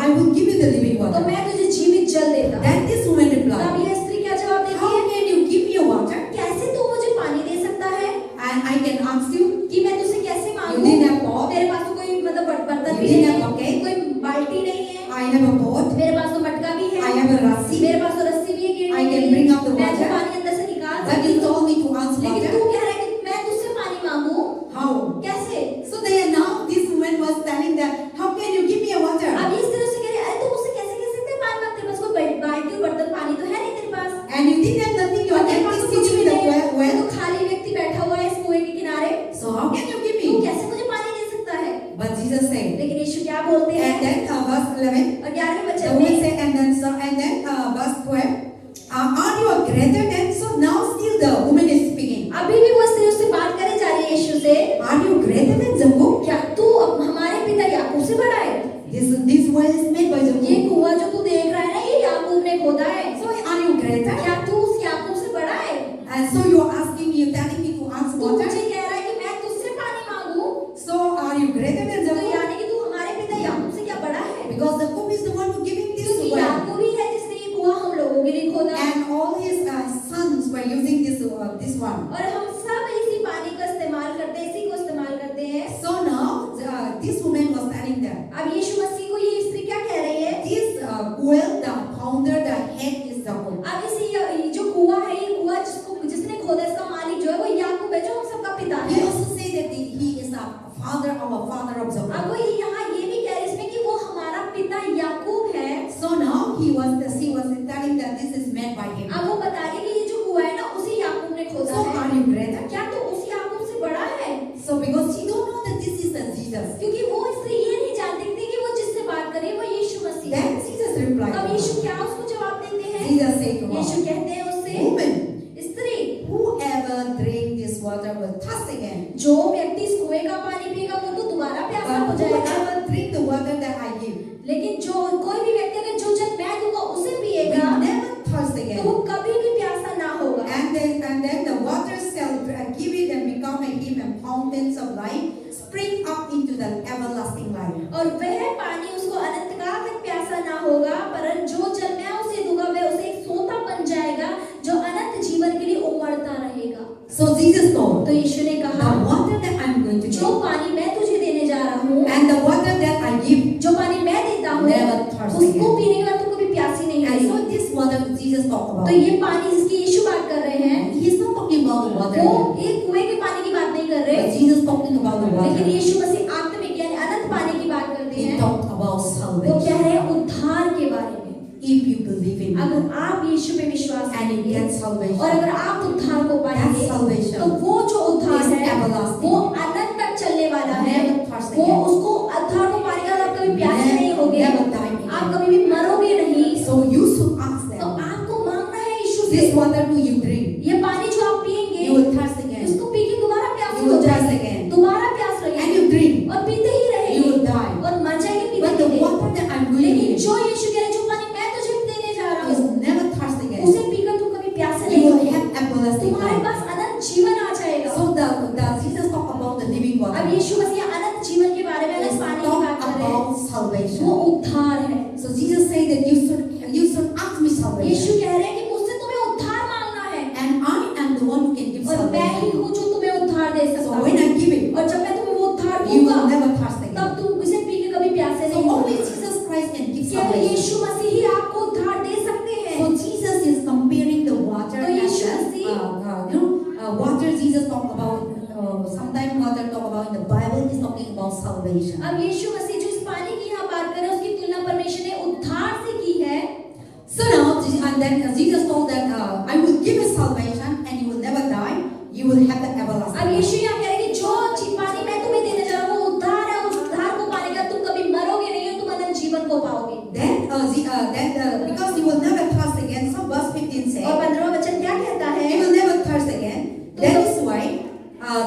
I will give you the living तो water. मैं तुझे जीवित जल देता Then this woman तब replied, यह स्त्री क्या जवाब देती how है can you give me a water? कैसे तू मुझे पानी दे सकता है And I can ask you, कि मैं तुझसे कैसे you मांगूं didn't have pot, तेरे पास तो कोई मतलब बर्तन You भी didn't नहीं have है bucket? कोई बाल्टी नहीं है I have a pot, मेरे पास तो मटका भी I है have a rassi, मेरे पास तो रस्सी भी है गिरने I के can लिए bring up the मैं तो water. पानी अंदर से निकाल But सकती you हूँ told me to ask लेकिन water. तू कह रहा है कि मैं तुझसे पानी मांगू How? कैसे So they now this woman was telling that, how can you give me a water? अब इस तरह से कह रही अरे तू मुझसे कैसे कह सकते है पानी मांग तेरे पास कोई बाल्टी और बर्तन पानी तो है नहीं तेरे पास And you didn't have nothing. You और are तेरे पास empty तो कुछ sitting भी in the नहीं है well. तो खाली व्यक्ति बैठा हुआ है इस कुएं के किनारे So how can you give तू me? कैसे मुझे पानी दे सकता है But Jesus said, लेकिन यीशु क्या बोलते हैं and then verse 11. और 11वें The वचन woman में said, and then verse 12. Are you a greater than? So now still the woman is speaking. अभी भी वो स्त्री उससे बात करे जा रही है यीशु से Are you greater than Jacob? क्या तू अब हमारे पिता याकूब से बड़ा है This well is made by ये Jacob. कुआं जो तू देख रहा है ना ये याकूब ने खोदा है So are you greater? क्या तू उस याकूब से बड़ा है And so you are asking me, you telling me तू water? मुझे कह रहा है कि मैं तुझसे पानी मांगू, So are you greater than तो Jacob? यानी कि तू हमारे पिता याकूब से क्या बड़ा है? Because Jacob is the one who giving this क्योंकि well. याकूब ही है जिसने ये कुआं हम लोगों के लिए खोदा, And all his sons were using this one. और हम सब इसी पानी का इस्तेमाल करते हैं, इसी को इस्तेमाल करते हैं। So now this woman was telling them, अब यीशु मसीह को ये स्त्री क्या कह रही है? this well, the founder, the head is Jacob. अब इसी जो कुआं है, ये कुआं जिसने खोदा, इसका मालिक जो है वो याकूब है, जो हम सबका पिता He है। also say that he is a father of Jacob. अब वो यहाँ ये भी कह रही है इसमें कि वो हमारा पिता याकूब है। So now she was telling that this is meant by him. अब वो बता रही है कि ये जो कुआं है ना, उसी याकूब ने खोदा So है। are you greater? क्या तू उस याकूब से बड़ा है? So because she don't know that this is the Jesus. क्योंकि वो स्त्री ये नहीं जानती थी कि वो जिससे बात कर रही है वो यीशु मसीह है। Then Jesus replied. तब to यीशु her. क्या उसको जवाब देते हैं? Jesus said to Yeshu her, कहते हैं उससे, woman, स्त्री, whoever drink this water will thirst again. जो व्यक्ति इस कुएं का पानी पिएगा वो तो दोबारा प्यासा हो But जाएगा, whoever drink the water that I give, लेकिन जो कोई भी व्यक्ति अगर जो जल मैं दूंगा उसे will पिएगा never thirst तो again. वो कभी भी प्यासा ना होगा। And then the water shall give it and become a him and fountains of life, spring up into the everlasting life. और वह पानी उसको अनंत काल तक प्यासा ना होगा, पर जो जल मैं उसे दूंगा वह उसे एक सोता बन जाएगा जो अनंत जीवन के लिए उमड़ता रहेगा। So Jesus told, तो यीशु ने the कहा, water that I'm going to जो give पानी मैं तुझे देने जा रहा हूँ, and the water that I give, जो पानी मैं देता हूँ, never thirst उसको again. पीने के बाद तू कभी प्यासी नहीं And so रहेगी। this water Jesus talked about. तो ये पानी जिसकी यीशु बात कर रहे हैं, He's not talking about the water, वो एक कुएं के पानी की बात नहीं कर but रहे, Jesus talking about the लेकिन water. यीशु मसीह आत्मिक यानी अनंत पानी की बात करते He हैं। talked about वो कह salvation. रहे हैं उद्धार के बारे में। If you believe in Him अगर आप यीशु पे विश्वास and you करेंगे get salvation, और अगर आप उद्धार को that पाएंगे, तो salvation वो जो उद्धार is है everlasting. वो अनंत तक चलने वाला है। Never thirst वो again. उसको उद्धार को पाने का आप कभी प्यासे नहीं होगे, Never die again. आप कभी भी मरोगे नहीं। So you should ask तो them, आपको मांगना है यीशु से, this water do you drink? ये पानी जो आप पिएंगे You will thirst again. उसको पी के दोबारा प्यास You हो will thirst जाएगी, again. दोबारा प्यास And लगेगी you drink. और पीते ही You रहेगी will die. और मर जाएगी But पीते the पीते। water that I'm going to लेकिन give जो यीशु कह रहे हैं, जो पानी मैं तुझे देने जा रहा is हूँ, never thirst again. उसे पीकर तू कभी प्यासे You नहीं will होगी, have everlasting तुम्हारे life. पास अनंत जीवन आ जाएगा। So the Jesus talk about the living water. अब यीशु मसीह अनंत जीवन के बारे में Let's अनंत पानी की बात talk कर रहे हैं, about वो salvation. उद्धार है। So Jesus say that you should ask me Yeshu salvation. कह रहे हैं कि मुझसे तुम्हें उद्धार मांगना है And I am the one who can give और मैं ही salvation. हूँ जो तुम्हें उद्धार दे सकता So हूँ। when I give it, और जब मैं तुम्हें वो उद्धार you दूंगा will never thirst again. तब तुम इसे पी के कभी प्यासे So नहीं only होगे। Jesus Christ can give केवल salvation. यीशु मसीह ही आपको उद्धार दे सकते हैं। So Jesus is comparing the water तो as Yeshu a, Masih water Jesus talk about. Sometimes water talk about in the Bible is talking about salvation. अब यीशु मसीह जो इस पानी की यहाँ बात कर रहे हैं उसकी तुलना परमेश्वर ने उद्धार से की है। So now, and then Jesus told that I will give you salvation and you will never die. You will have the everlasting अब life. यीशु यहाँ कह रहे हैं कि जो पानी मैं तुम्हें देने जा रहा हूँ वो उद्धार है, उस उद्धार को पाने का तुम कभी मरोगे नहीं और तुम अनंत जीवन को पाओगे। Then because you will never thirst again. So verse 15 और says, 15वां वचन क्या कहता you है? will never thirst again. That is why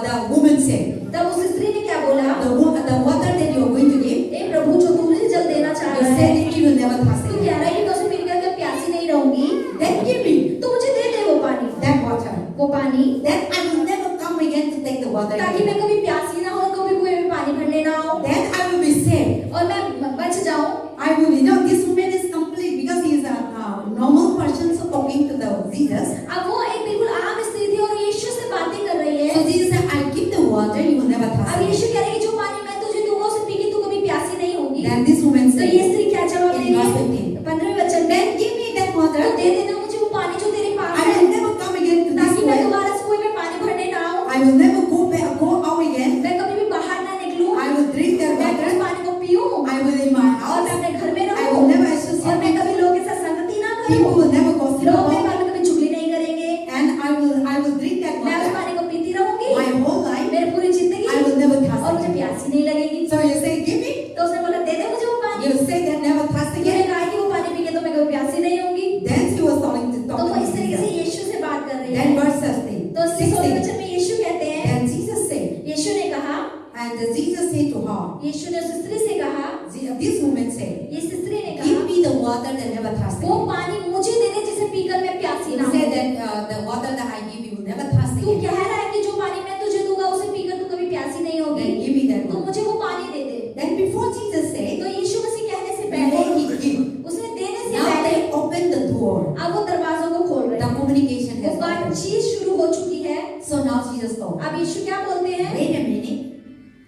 the woman said, तब उस स्त्री ने क्या बोला? the water that you are going to give, ए प्रभु, जो तू मुझे जल देना चाह you रहा said है, that you will never thirst तू again. कह रहा है कि मैं उसे पी कर कभी प्यासी नहीं रहूंगी, Then give me तो मुझे दे दे वो पानी, that water. वो पानी, Then I will never come again to take the water ताकि again. मैं कभी प्यासी ना हो, कभी कुएं में पानी भरने ना हो Then I will be saved. और मैं बच जाऊं। I will, this woman is complete because he is a normal person, so talking to the Jesus. अब वो एक बिल्कुल आम स्त्री थी और यीशु से बातें कर रही So है। Jesus said, I give the water, you will never thirst अब again. यीशु कह रहे हैं कि जो पानी मैं तुझे दूंगा उसे पी के तू कभी प्यासी नहीं होगी। Then this woman तो said, ये स्त्री क्या जवाब दे in रही verse है? 15, 15वें वचन में, then give me that तो water, दे देना मुझे वो पानी जो तेरे पास I है, will never come again to this ताकि मैं well. दोबारा इस कुएं में पानी भरने ना आऊं, I will never go out again. मैं कभी भी बाहर ना निकलूं, I will drink that मैं उस water. पानी को पीऊं I will in my और मैं house. अपने घर में I रहूं will never और associate मैं with कभी लोगों के साथ संगति ना people करूं, will never gossip लोग मेरे about. बारे में कभी चुगली नहीं करेंगे, And I will drink that मैं उस water पानी को पीती रहूंगी my whole life. मेरी पूरी जिंदगी I will never और thirst मुझे again. प्यास ही नहीं लगेगी। So you say, give me. तो उसने बोला दे दे मुझे वो पानी। You say that never thirst मैंने again. कहा कि वो पानी पी के तो मैं कभी प्यासी नहीं होंगी। Then she was talking तो वो इस to तरीके से Jesus. यीशु से बात कर रही है। Then verse 16. तो 16वें वचन में यीशु कहते हैं, Then Jesus said, यीशु ने कहा, and Jesus said to her, यीशु ने उस स्त्री से कहा, this woman said, इस स्त्री ने give कहा, me the water that never thirst वो again. पानी मुझे दे दे जिसे पीकर मैं प्यासी He ना said हूं। that the water that I give you will never thirst तू again. कह रहा है कि जो पानी मैं तुझे Jesus told, अब यीशु क्या बोलते हैं, wait a minute,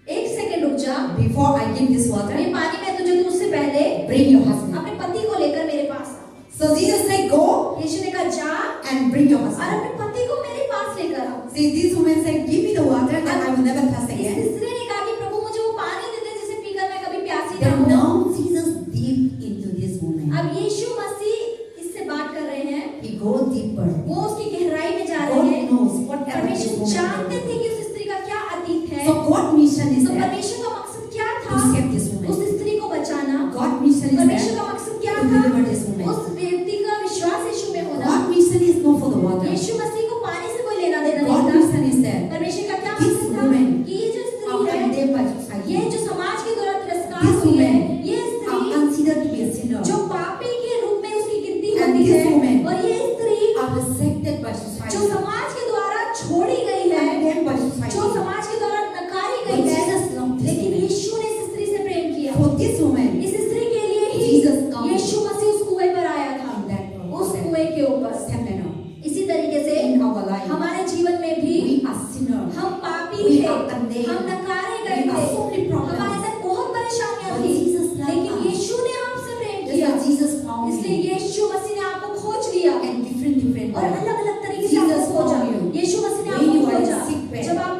एक सेकंड रुक जा, before I give this water, ये पानी मैं तुझे दूं उससे पहले bring your husband. अपने पति को लेकर मेरे पास आ। So Jesus said, go यीशु ने कहा जा and bring your और husband. अपने पति को मेरे पास लेकर आओ। See, this woman said, give me the water that I will never thirst इस again. स्त्री ने कहा कि प्रभु मुझे वो पानी दे दे जिसे पीकर मैं कभी प्यासी ना Then हूं। now Jesus deep into this woman. अब यीशु मसीह इससे बात कर रहे हैं, He go deeper. वो उसकी गहराई में जा रहे God हैं। knows whatever this परमेश्वर woman जानते is. थे कि उस स्त्री का क्या अतीत है। So God mission is तो there परमेश्वर का मकसद क्या to था, save this woman. उस स्त्री को बचाना। God mission is परमेश्वर there का मकसद क्या to था, deliver this woman. उस व्यक्ति का विश्वास यीशु में होना। God mission is not for the water. यीशु मसीह को पानी से कोई लेना देना God नहीं था। mission is there. परमेश्वर का क्या This मकसद था woman कि ये जो स्त्री are है, condemned by society. ये जो समाज के द्वारा तिरस्कार This हुई है, woman ये are स्त्री considered to be a sinner. जो पापी के रूप में उसकी गिनती And होती this है, woman और ये स्त्री are rejected by जो society. समाज के द्वारा छोड़ी गई है, Condemned by society. जो समाज के द्वारा नकारी But गई है, Jesus loved this लेकिन woman. यीशु ने इस स्त्री से प्रेम किया। For this woman, इस स्त्री के लिए ही Jesus come. यीशु मसीह उस कुएं पर आया था, in that उस कुएं के ऊपर। same manner, इसी तरीके से in our life, हमारे जीवन में भी we are sinners. हम पापी We थे, are condemned. हम नकारे गए We थे, have so many problems. हमारे साथ बहुत परेशानियां But थी, Jesus loved लेकिन us. यीशु ने हमसे प्रेम That's किया। why Jesus found इसलिए you. यीशु मसीह ने आपको खोज लिया And different और ways. अलग-अलग तरीके से Jesus आपको खोजा। found you. यीशु मसीह ने When you आपको are खोजा sick bed. जब आप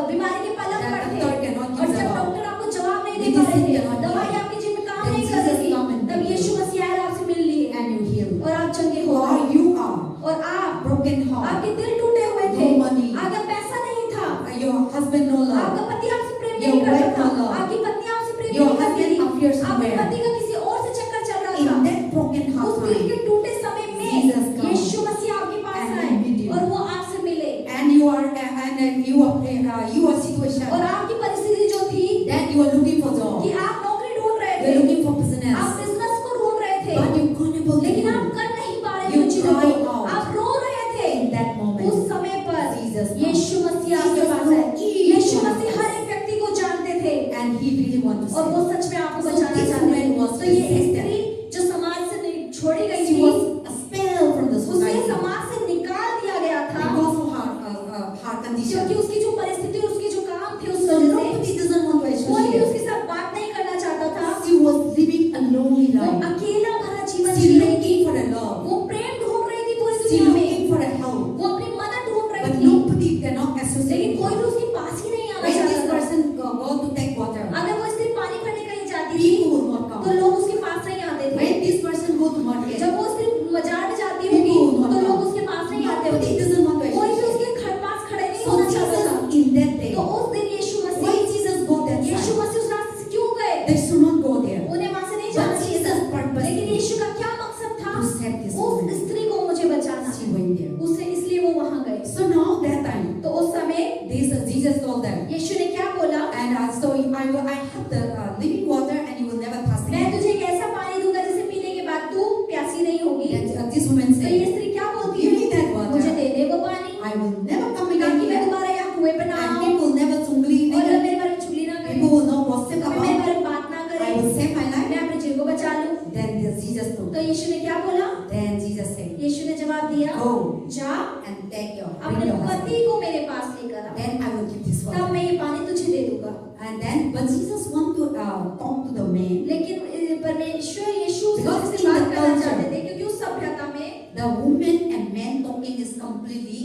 बीमारी के पलंग That पर थे doctor cannot give और जब जवाब. डॉक्टर आपको जवाब नहीं दे Medicine पा रहे थे, cannot दवाई give. आपके जीवन में काम Then नहीं कर Jesus रही थी, come and तब heal यीशु you. मसीह आया, आपसे मिल लिए And you heal. और आप चंगे हो Or गए। you are और आप broken heart. आपके दिल टूटे हुए थे, No money. आपका पैसा नहीं था, Your husband no love. आपका पति आपसे प्रेम Your नहीं करता wife था, no love. आपकी पत्नी आपसे प्रेम Your नहीं करती husband appears थी, आपके somewhere. पति का किसी और से चक्कर चल रहा In था। that broken उस heart दिल के time, टूटे समय Jesus में come यीशु मसीह आपके पास and आए meet you. और वो आपसे मिले and you are your situation और आपकी परिस्थिति जो थी that you are looking for job, कि आप नौकरी ढूंढ रहे you are थे, looking for आप business, बिजनेस को ढूंढ रहे थे, but you can't able to लेकिन do. आप कर नहीं पा रहे थे You उन चीजों cry को, out. आप रो रहे थे। In that moment, उस समय पर Jesus come. यीशु मसीह आपके Jesus पास know आए। each Yeshu one of Masih us. हर एक व्यक्ति को जानते थे and he really want to और वो save. सच में आपको So बचाना this चाहते थे। woman was तो ये rejected. स्त्री जो समाज से छोड़ी गई She थी, was expelled from the उसे society समाज से निकाल दिया गया था because of her condition. क्योंकि उसकी जो परिस्थिति और उसके जो काम थे उस So वजह nobody से doesn't want to कोई भी associate. उसके साथ बात नहीं करना चाहता था। She was living a lonely वो life. अकेला भरा जीवन She जी रही थी। looking for a love. वो प्रेम ढूंढ रही थी पूरी She दुनिया में, looking for a help. वो अपनी मदद ढूंढ रही But थी, nobody cannot associate. लेकिन कोई भी उसके पास ही नहीं आना When this चाहता था। person go to take water, अगर वो स्त्री पानी भरने कहीं जाती थी people will not तो come. लोग उसके पास नहीं आते थे। When this person go to market, जब वो स्त्री बाजार में जाती होगी People will not तो लोग come. उसके पास नहीं आते nobody होंगे, doesn't want to कोई भी associate. उसके पास खड़े नहीं So होना चाहता था। Jesus in that day, तो उस दिन यीशु why Masih Jesus go that Yeshu side? मसीह उस रास्ते से क्यों गए? They should not go there. उन्हें वहां से नहीं But जाना चाहिए था, Jesus purpose लेकिन यीशु का क्या मकसद था? to save this उस woman. स्त्री को मुझे बचाना, She went there. उससे इसलिए वो वहां गए। So now that time, तो उस समय Jesus told them, यीशु ने क्या बोला? and so I have the living water, and you will never thirst मैं again. तुझे एक ऐसा पानी दूंगा जिसे पीने के बाद तू प्यासी नहीं होगी। And this woman तो ये said, स्त्री क्या बोलती Give me that है? water. मुझे दे दे वो पानी, I will never come ताकि again मैं here, दोबारा यहाँ कुएं पर ना and आऊं people never चुगली और नहीं, मेरे बारे में चुगली ना करे, people will not gossip कोई मेरे about. बारे में बात ना I करे, will save my life. मैं अपने जीव को बचा लूं। Then Jesus told. तो यीशु ने क्या बोला? Then Jesus said, यीशु ने जवाब दिया, Go जा and bring अपने your husband. पति को मेरे पास लेकर आ, Then I will give this तब water. मैं ये पानी तुझे दे दूंगा। And then, but Jesus want to talk to the man. लेकिन परमेश्वर यीशु उस Because स्त्री से in बात the करना culture, चाहते थे क्योंकि उस सभ्यता में The woman and man talking is completely,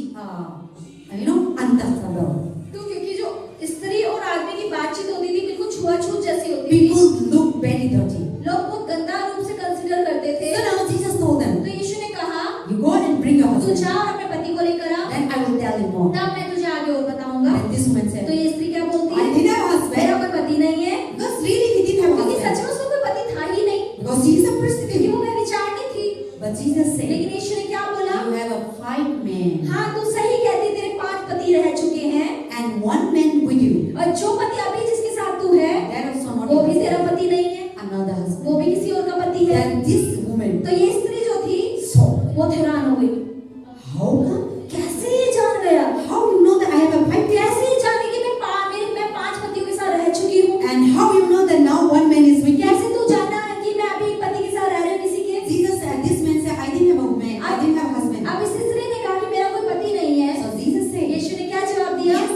untouchable. क्योंकि जो स्त्री और आदमी की बातचीत होती थी बिल्कुल छुआछूत जैसी होती थी, People look very dirty. लोग बहुत गंदा रूप से कंसीडर करते थे। So now Jesus told them, तो यीशु ने कहा, you go and bring your तू husband. जा और अपने पति को लेकर आ, Then I will tell you more. तब मैं तुझे आगे और बताऊंगा। And this woman तो said, ये स्त्री क्या बोलती I है? didn't have a मेरा husband. कोई पति नहीं है, Because really he didn't have a क्योंकि सच husband. में उसको कोई पति था ही नहीं, Because he is a क्योंकि prostitute. वो व्यभिचारिणी थी। But Jesus said, लेकिन यीशु ने क्या बोला? you have a 5 men हाँ तू सही कहती, तेरे 5 पति रह चुके हैं and 1 man with you. और जो पति अभी जिसके साथ तू है That also not वो भी your तेरा husband. पति नहीं है, Another husband. वो भी किसी और का पति है। Then this woman तो ये स्त्री जो थी saw. वो हैरान हो गई, How come? कैसे ये जान गया? How you know that I have a 5 men? कैसे ये जाने कि मैं 5 पतियों के साथ रह चुकी हूँ? And how you know that now 1 man is with you? कैसे तू जाना कि मैं अभी एक पति के साथ रह रही हूँ किसी के? Jesus said, this man said, I didn't have a husband. अब इस स्त्री ने कहा कि मेरा कोई पति नहीं है। So Jesus said, यीशु ने क्या जवाब दिया? yes,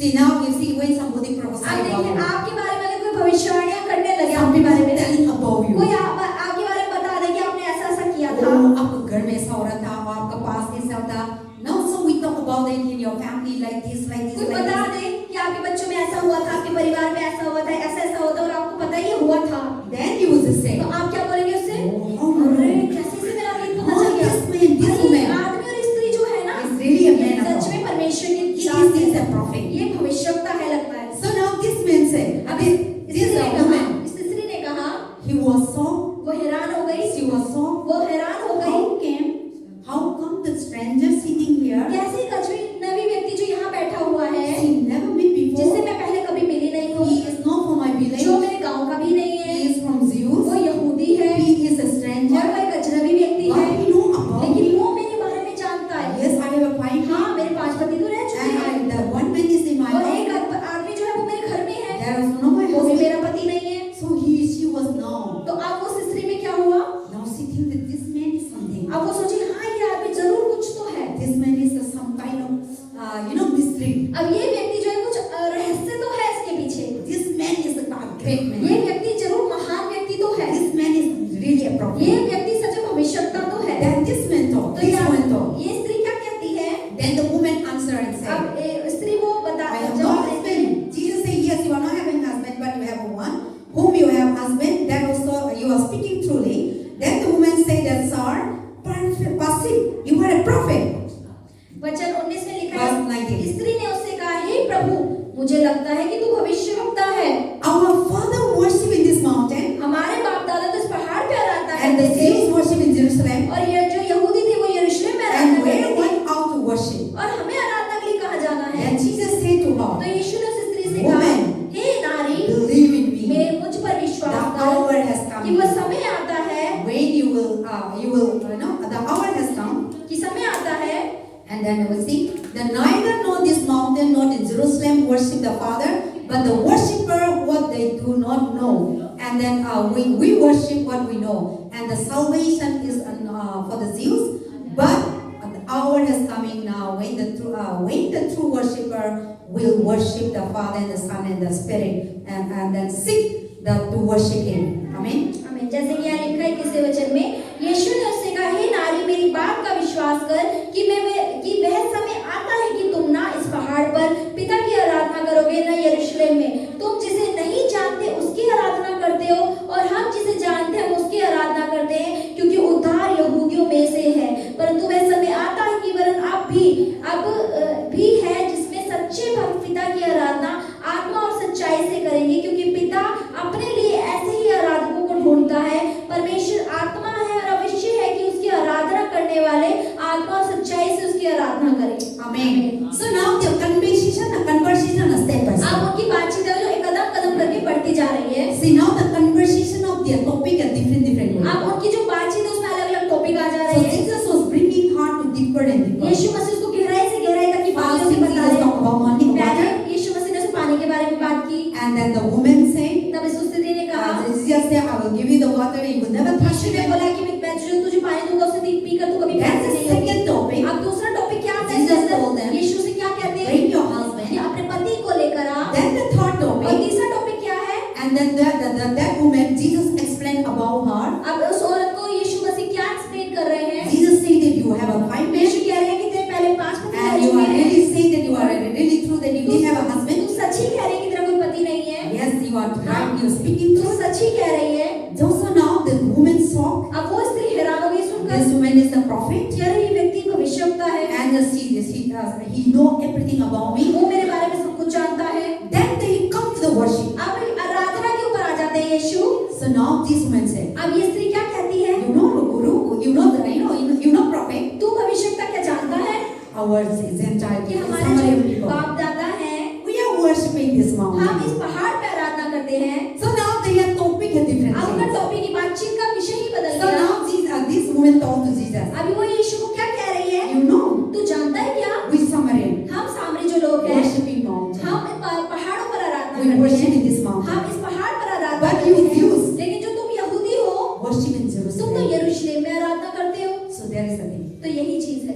See now you see when somebody prophesy अब about देखिए you, आपके बारे में अगर कोई भविष्यवाणियां करने लगे some आपके people बारे में, telling about you. कोई आपके बारे में बता दे कि आपने ऐसा ऐसा किया था, Oh, आपके घर में ऐसा हो रहा था, और आपका पास ऐसा था. Now so we talk about it in your family like this, like this, कोई like बता this. दे कि आपके बच्चों में ऐसा हुआ था, आपके परिवार में ऐसा हुआ था, ऐसा ऐसा होता और आपको पता ही हुआ था, Then you will say, तो आप क्या बोलेंगे उससे? oh, how no. अरे कैसे से मेरा ये पता चल Oh, गया? this man, this अरे, woman आदमी और स्त्री जो है ना, is really a man of such God. में परमेश्वर की He जात is है। a prophet. ये भविष्यवक्ता है लगता है। So now this man said, अभी this स्त्री is ने a कहा, woman. इस स्त्री ने कहा, He was so, वो हैरान हो गई, she was so. वो हैरान हो गई, How come the stranger sitting here? कैसे एक अजनबी व्यक्ति जो यहाँ बैठा हुआ है, She never met जिससे before. मैं पहले कभी मिली नहीं हूँ, He is not from my जो village. मेरे गांव का भी नहीं है, He is from Zeus. वो यहूदी है He is a और stranger. वो एक अजनबी व्यक्ति But है, he know about लेकिन me. वो मेरे बारे में जानता है। Yes, I have a five. हाँ, मेरे 5 पति तो रह चुके हैं And the one man is in my और house. एक आदमी जो है वो मेरे घर में है, There is no my वो भी husband. मेरा पति नहीं है। So she was now. तो अब उस स्त्री में क्या हुआ? Now she thinks that this man is something. अब वो सोची हाँ ये आदमी जरूर कुछ तो है। This man is some kind of, mystery. अब ये व्यक्ति जो है कुछ रहस्य तो है इसके पीछे। This man is a great man. ये व्यक्ति जरूर महान व्यक्ति तो है। This man is really a prophet. ये व्यक्ति सच में भविष्यवक्ता तो है। Then this man thought, तो this woman thought. ये स्त्री क्या कहती है? Then the woman answered and said, अब स्त्री वो बता I have no जवाब देती है। husband. Jesus said, yes, you are not having husband, but you have one whom you have husband. That also you are speaking truly. Then the woman said, that sir, passive, you are a prophet. वचन 19 में लिखा Verse है, 19. स्त्री ने उससे कहा, हे प्रभु, मुझे लगता है कि तू भविष्यवक्ता है। Our father worship in this mountain, हमारे बाप दादा तो इस पहाड़ पे आराधना and the करते थे Jews worship in Jerusalem, और ये जो यहूदी थे वो यरूशलेम में and आराधना where करते थे went out to worship. और हमें आराधना के लिए कहाँ जाना है? Then Jesus said to तो her, यीशु ने उस स्त्री से कहा, Woman, हे नारी, believe in me. मैं मुझ पर विश्वास The कर hour has कि come. वह समय आता है, When you will, the hour has come. कि समय आता है, And then we see, the neither know this mountain, nor in Jerusalem worship the Father, but the worshipper what they do not know. And then we worship what we know. And the salvation is for the Jews, but the hour is coming now when the true worshipper will worship the Father and the Son and the Spirit, and then seek to worship Him. Amen. हमें जैसे कि यहाँ लिखा है किसी वचन में, यीशु ने उससे कहा, हे नारी, मेरी बात का विश्वास कर कि वह समय आता है कि तुम ना इस पहाड़ पर पिता की आराधना करोगे, ना यरूशलेम में। तुम जिसे नहीं जानते उसकी आराधना करते हो और हम जिसे जानते हैं उसकी आराधना करते हैं, क्योंकि उद्धार यहूदियों में से है। परंतु वह समय आता है कि वरन अब भी है जिसमें सच्चे भक्त पिता की आराधना आत्मा और सच्चाई से करेंगे, क्योंकि पिता अपने लिए ऐसे ही आराधकों को ढूंढता है। परमेश्वर आत्मा है और अवश्य है कि उसकी आराधना करने वाले आत्मा और सच्चाई से उसकी आराधना करें। Amen. So now the conversation is step by step. अब उनकी बातचीत है जो एक कदम कदम करके बढ़ती जा रही है। See now the conversation of their topic are different ways. अब उनकी जो बातचीत है उसमें अलग अलग टॉपिक आ जा So रहे हैं। Jesus was bringing her to deeper and deeper. यीशु मसीह उसको गहराई से गहराई तक की बातों First से बता Jesus रहे talked about money, पहले water, यीशु मसीह ने उसे पानी के बारे में बात की, and then the woman said, तब इस स्त्री ने कहा, Jesus said, I will give you the water, you will never thirst यीशु ने again. बोला कि मैं तुझे पानी दूंगा, उसे पीकर तू कभी That's प्यास the नहीं होगी। second topic. अब दूसरा टॉपिक क्या आता Jesus है? told them, यीशु से क्या कहते हैं? Bring your कि husband. अपने पति को लेकर आ। Then the third और topic, तीसरा टॉपिक क्या है? and then that woman, Jesus explained about her. अब उस औरत को यीशु मसीह क्या एक्सप्लेन कर रहे हैं? Jesus said that you have a five men, यीशु कह रहे हैं कि तेरे पहले 5 पति रह and you चुके are हैं। really saying that you are really true that you didn't have a husband. तू सच ही कह रही है कि तेरा कोई पति नहीं है। Yes, you are right. You are speaking तू truth. सच ही कह रही है। Also now the woman saw अब वो स्त्री हैरान हो गई सुनकर, this woman is a prophet, कि अरे ये व्यक्ति भविष्यवक्ता है, and he know everything about me. वो मेरे बारे में सब कुछ जानता है। Then they come to the worship. अब आराधना के ऊपर आ जाते हैं यीशु। So now this woman said, अब ये स्त्री क्या कहती है? you know Guru, you know prophet. तू भविष्यवक्ता क्या जानता है? Our Gentile कि people, हमारे Samaritan जो people, बाप दादा हैं, we are worshiping this हम mountain. इस पहाड़ पे आराधना करते हैं। So now their topic is different. अब उनका टॉपिक की बातचीत का विषय ही बदल So गया। now this woman told to Jesus, अभी वो यीशु को क्या कह रही है? you know, तू जानता है क्या? we Samaritan हम सामरी जो लोग हैं, worshiping mountain. हम पहाड़ों पर आराधना We करते worship हैं। in this mountain. हम इस पहाड़ पर आराधना But करते you हैं। Jews लेकिन जो तुम यहूदी हो, worship in तुम तो Jerusalem. यरूशलेम में आराधना करते हो। So there is a thing. तो यही चीज है।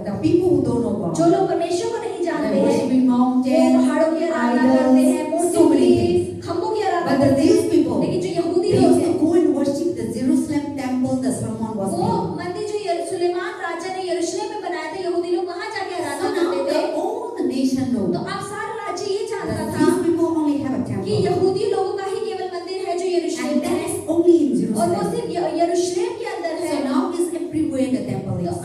The people who don't know God, जो लोग परमेश्वर को नहीं जानते they हैं, worshiping वो mountains, पहाड़ों की मानता that था these people only have a कि temple. यहूदी लोगों का ही केवल मंदिर है जो यरूशलेम And में that है is only in और वो Jerusalem. सिर्फ यरूशलेम के अंदर So है। now is everywhere the temple तो is.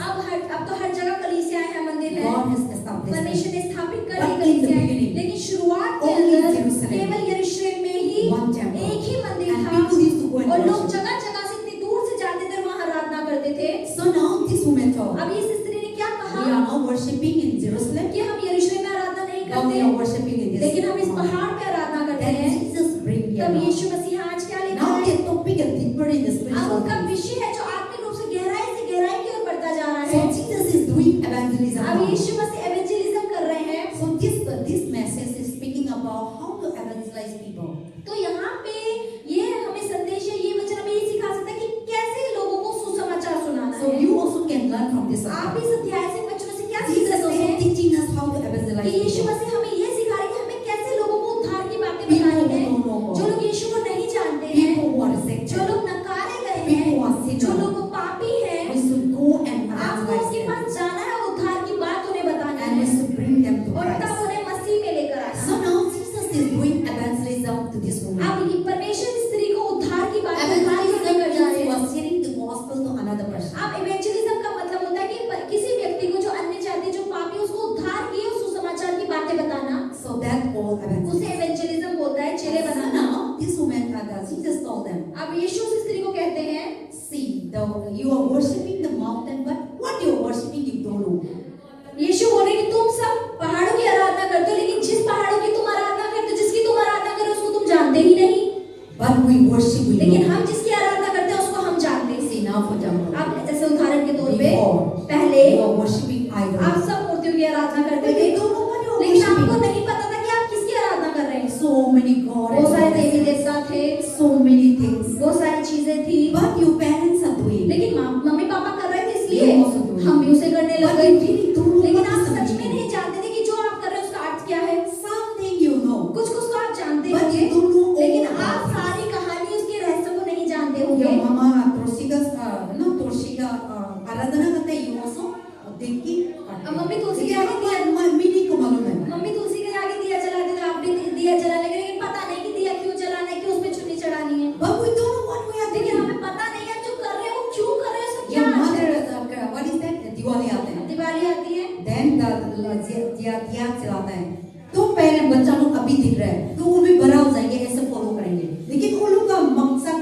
अब तो हर जगह कलीसियाएं हैं, मंदिर है, God has established परमेश्वर it. ने स्थापित कर But the in the कलीसियाएं। beginning, लेकिन शुरुआत के only अंदर Jerusalem, केवल यरूशलेम में ही one temple. एक ही मंदिर And था people used to go and और लोग worship. जगह जगह से इतनी दूर से जाते थे और वहाँ आराधना करते थे। So now this woman thought, अब इस स्त्री ने क्या we कहा are not worshiping in Jerusalem, कि हम यरूशलेम में आराधना नहीं but we करते, are worshiping in this लेकिन हम इस mountain. पहाड़ पे आराधना करते Then हैं। Jesus bring here तब now. यीशु मसीह आज क्या लिखा Now है? the topic is deeper in the अब spiritual उनका things. विषय है जो आत्मिक रूप से गहराई की ओर बढ़ता जा रहा So है। Jesus is doing evangelism अब now. यीशु मसीह एवेंजलिज्म कर रहे हैं। So this message is speaking about how to evangelize people. तो यहाँ पे ये हमें संदेश है, ये वचन हमें ये सिखा सकता है कि कैसे लोगों को सुसमाचार सुनाना So है। you also can learn from this. आप इस अध्याय से वचनों से क्या सीख Jesus सकते also हैं teaching us how to कि evangelize यीशु people. मसीह हमें ये सिखा रहे हैं कि हमें कैसे लोगों को उद्धार की बातें People बतानी है। who don't know God. जो लोग यीशु को नहीं जानते हैं, People who are जो rejected. लोग नकारे गए People who are हैं, जो sinners. लोग पापी हैं, We should go and आपको evangelize उसके them. पास जाना है और उद्धार की बात उन्हें बताना And we है should bring them to और तब Christ. उन्हें मसीह में लेकर So आना। now Jesus is doing evangelism to this woman. अब ये परमेश्वर इस स्त्री को उद्धार की बात उद्धार की Evangelism लेकर जा रहे means you हैं। are sharing the gospel to another person. अब इवेंजलिज्म का मतलब होता है कि किसी व्यक्ति को जो अन्य जाति जो पापी उसको उद्धार की और सुसमाचार की बातें बताना, So that all evangelism. उसे इवेंजलिज्म बोलता है, चेले So banana. now this woman, Jesus told them, अब यीशु उस स्त्री को कहते हैं, see, you are worshiping the mountain, but what you are worshiping you don't know. यीशु बोल रहे कि तुम सब पहाड़ों की आराधना करते हो, लेकिन जिस पहाड़ों की तुम आराधना करते हो, जिसकी तुम आराधना कर रहे हो, उसको तुम जानते ही नहीं। But we worship, we लेकिन know. हम जिसकी आराधना करते हैं उसको हम जानते हैं। See now for example, अब जैसे उदाहरण के तौर पे before पहले you are worshiping आप idols. सब मूर्तियों की आराधना करते But थे, you don't know what you are लेकिन आपको worshiping. नहीं पता था कि आप किसकी आराधना कर रहे हैं। So many gods, बहुत सारे देवी देवता थे, so many things. बहुत सारी चीजें थी, But your parents are doing. लेकिन मम्मी पापा कर रहे थे इसलिए You also do it. हम भी उसे करने लग But गए। you really don't know लेकिन what आप is the सच में meaning. नहीं जानते थे कि जो आप कर रहे हैं उसका अर्थ क्या है। Something you know. कुछ कुछ तो आप जानते But होंगे, you don't know all लेकिन about आप it. सारी कहानी उसके रहस्य को नहीं जानते होंगे। Your mama तुलसी का आराधना करते हैं, you also देख के अब मम्मी तुलसी के आगे दिया, मीनिंग को मालूम है. मम्मी तुलसी के आगे दिया जलाते थे, आप भी दिया जलाने लगे, लेकिन पता नहीं कि दिया क्यों जलाना है, क्यों उसमें चुन्नी चढ़ानी है। But we don't know what we are लेकिन doing. हमें पता नहीं है जो कर रहे हैं वो क्यों कर रहे हैं, उसका क्या Your अर्थ mother, है। what is that? दिवाली आते हैं. दिवाली आती है, Then दिया जलाता है. तो पहले बच्चा लोग अभी दिख रहा है, तो वो भी बड़ा हो जाएंगे, ऐसे फॉलो करेंगे. लेकिन वो लोग का मकसद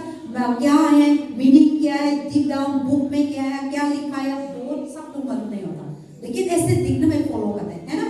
क्या है, मीनिंग क्या है, डीप डाउन बुक में क्या है, क्या लिखा है, वो सब को मालूम नहीं होता. लेकिन ऐसे दिखने में फॉलो करते हैं, है ना?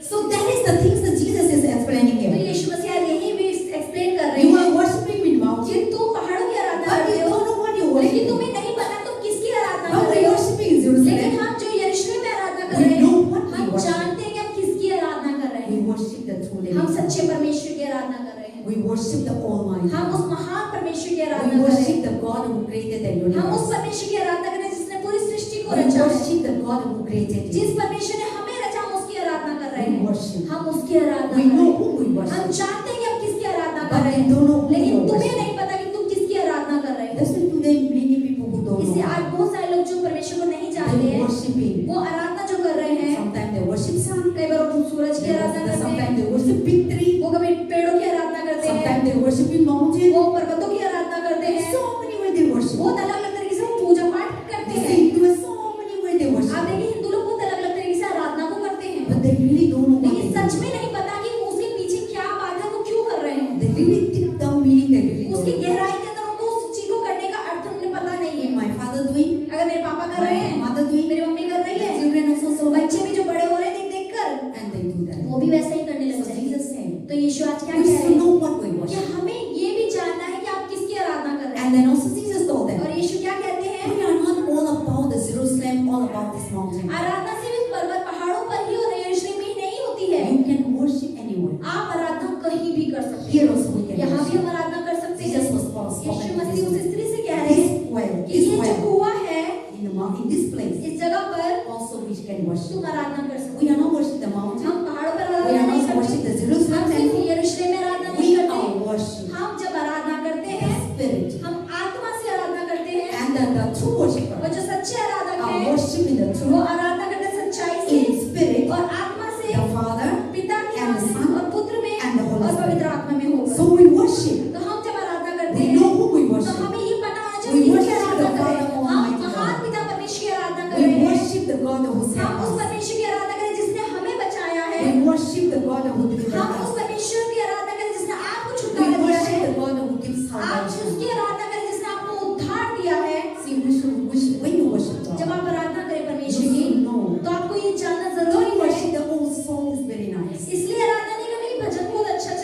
So that is the things that Jesus is explaining तो here. यीशु मसीह यही भी एक्सप्लेन कर रहे You are हैं worshiping in mountain, कि तुम पहाड़ों की आराधना but करते you हो, don't know what you are लेकिन worshiping. तुम्हें नहीं पता तुम किसकी आराधना But कर we रहे are हो। worshiping in लेकिन Jerusalem. हम जो यरूशलेम में आराधना कर We रहे know हैं, what we हम worship. जानते हैं कि हम किसकी आराधना कर रहे We हैं। worship the true living हम God. सच्चे परमेश्वर की आराधना कर रहे हैं। We worship the Almighty. हम उस महान परमेश्वर की We आराधना कर रहे worship हैं। the God who created the हम उस universe. परमेश्वर की आराधना कर रहे हैं जिसने पूरी सृष्टि को We रचा है। worship the God who created जिस you. परमेश्वर ने हमें रचा, हम उसकी आराधना कर रहे We हैं। worship. हम उसकी आराधना We कर know रहे who we हैं। हम worship. जानते हैं कि हम किसकी आराधना कर But रहे we हैं, don't know who लेकिन we तुम्हें worship. नहीं पता कि तुम किसकी आराधना कर रहे हो। Listen to them, many people who don't इससे आज know. बहुत सारे लोग जो परमेश्वर को नहीं जानते They हैं, worshiping. वो आराधना जो कर रहे हैं, Sometimes they worship sun. कई बार वो सूरज की आराधना करते हैं, Sometimes they worship big tree. वो कभी पेड़ों की आराधना करते हैं, Sometimes they worship in mountain. वो पर्वतों की आराधना करते हैं। So many ways they worship. बहुत अलग अलग तरीके से वो पूजा पाठ करते They हैं। say there are so many ways they आप worship. देखिए हिंदू लोग बहुत अलग अलग तरीके से आराधना को करते हैं, But they really don't know what लेकिन they सच do. में नहीं पता कि उसके पीछे क्या बात है, वो क्यों कर रहे हैं। They really deep down meaning they really उसकी don't know. गहराई के अंदर उनको उस चीज को करने का अर्थ उन्हें पता नहीं है। My father doing, अगर मेरे पापा कर रहे my हैं, mother doing, मेरी मम्मी कर रही है, children also तो so much, बच्चे भी जो बड़े हो रहे हैं देख देख कर and they do that. वो भी वैसा ही करने लग So जाएंगे। Jesus said, तो यीशु आज क्या we कह रहे should हैं know what we कि worship. हमें ये भी जानना है कि आप किसकी आराधना कर रहे हैं। And then also Jesus told them, और यीशु क्या कहते हैं, we are not all about the Jerusalem, all about this mountain. आराधना सिर्फ पर्वत पहाड़ों पर ही और यरूशलेम में ही नहीं होती है। You can worship anywhere. आप आराधना कहीं भी कर सकते Here हैं, also we can यहाँ भी worship. हम आराधना कर सकते हैं। Jesus was spoken Yeshu to मसीह उस this स्त्री से कह रहे हैं well, कि this ये जो well, कुआं है, in this place, इस जगह पर also we can worship. तुम आराधना कर सकते We are not worship the हो। mountain. हम पहाड़ों पर We आराधना are नहीं not worship करते, the Jerusalem हम सिर्फ temple. यरूशलेम में आराधना We नहीं are करते। worship हम जब आराधना करते the हैं, Spirit. हम आत्मा से आराधना करते हैं, And the true worshiper और जो सच्चे आराधक are हैं worshiping the वो true आराधना करते हैं सच्चाई से in spirit, और आत्मा से, the Father पिता के and नाम the से Son और पुत्र में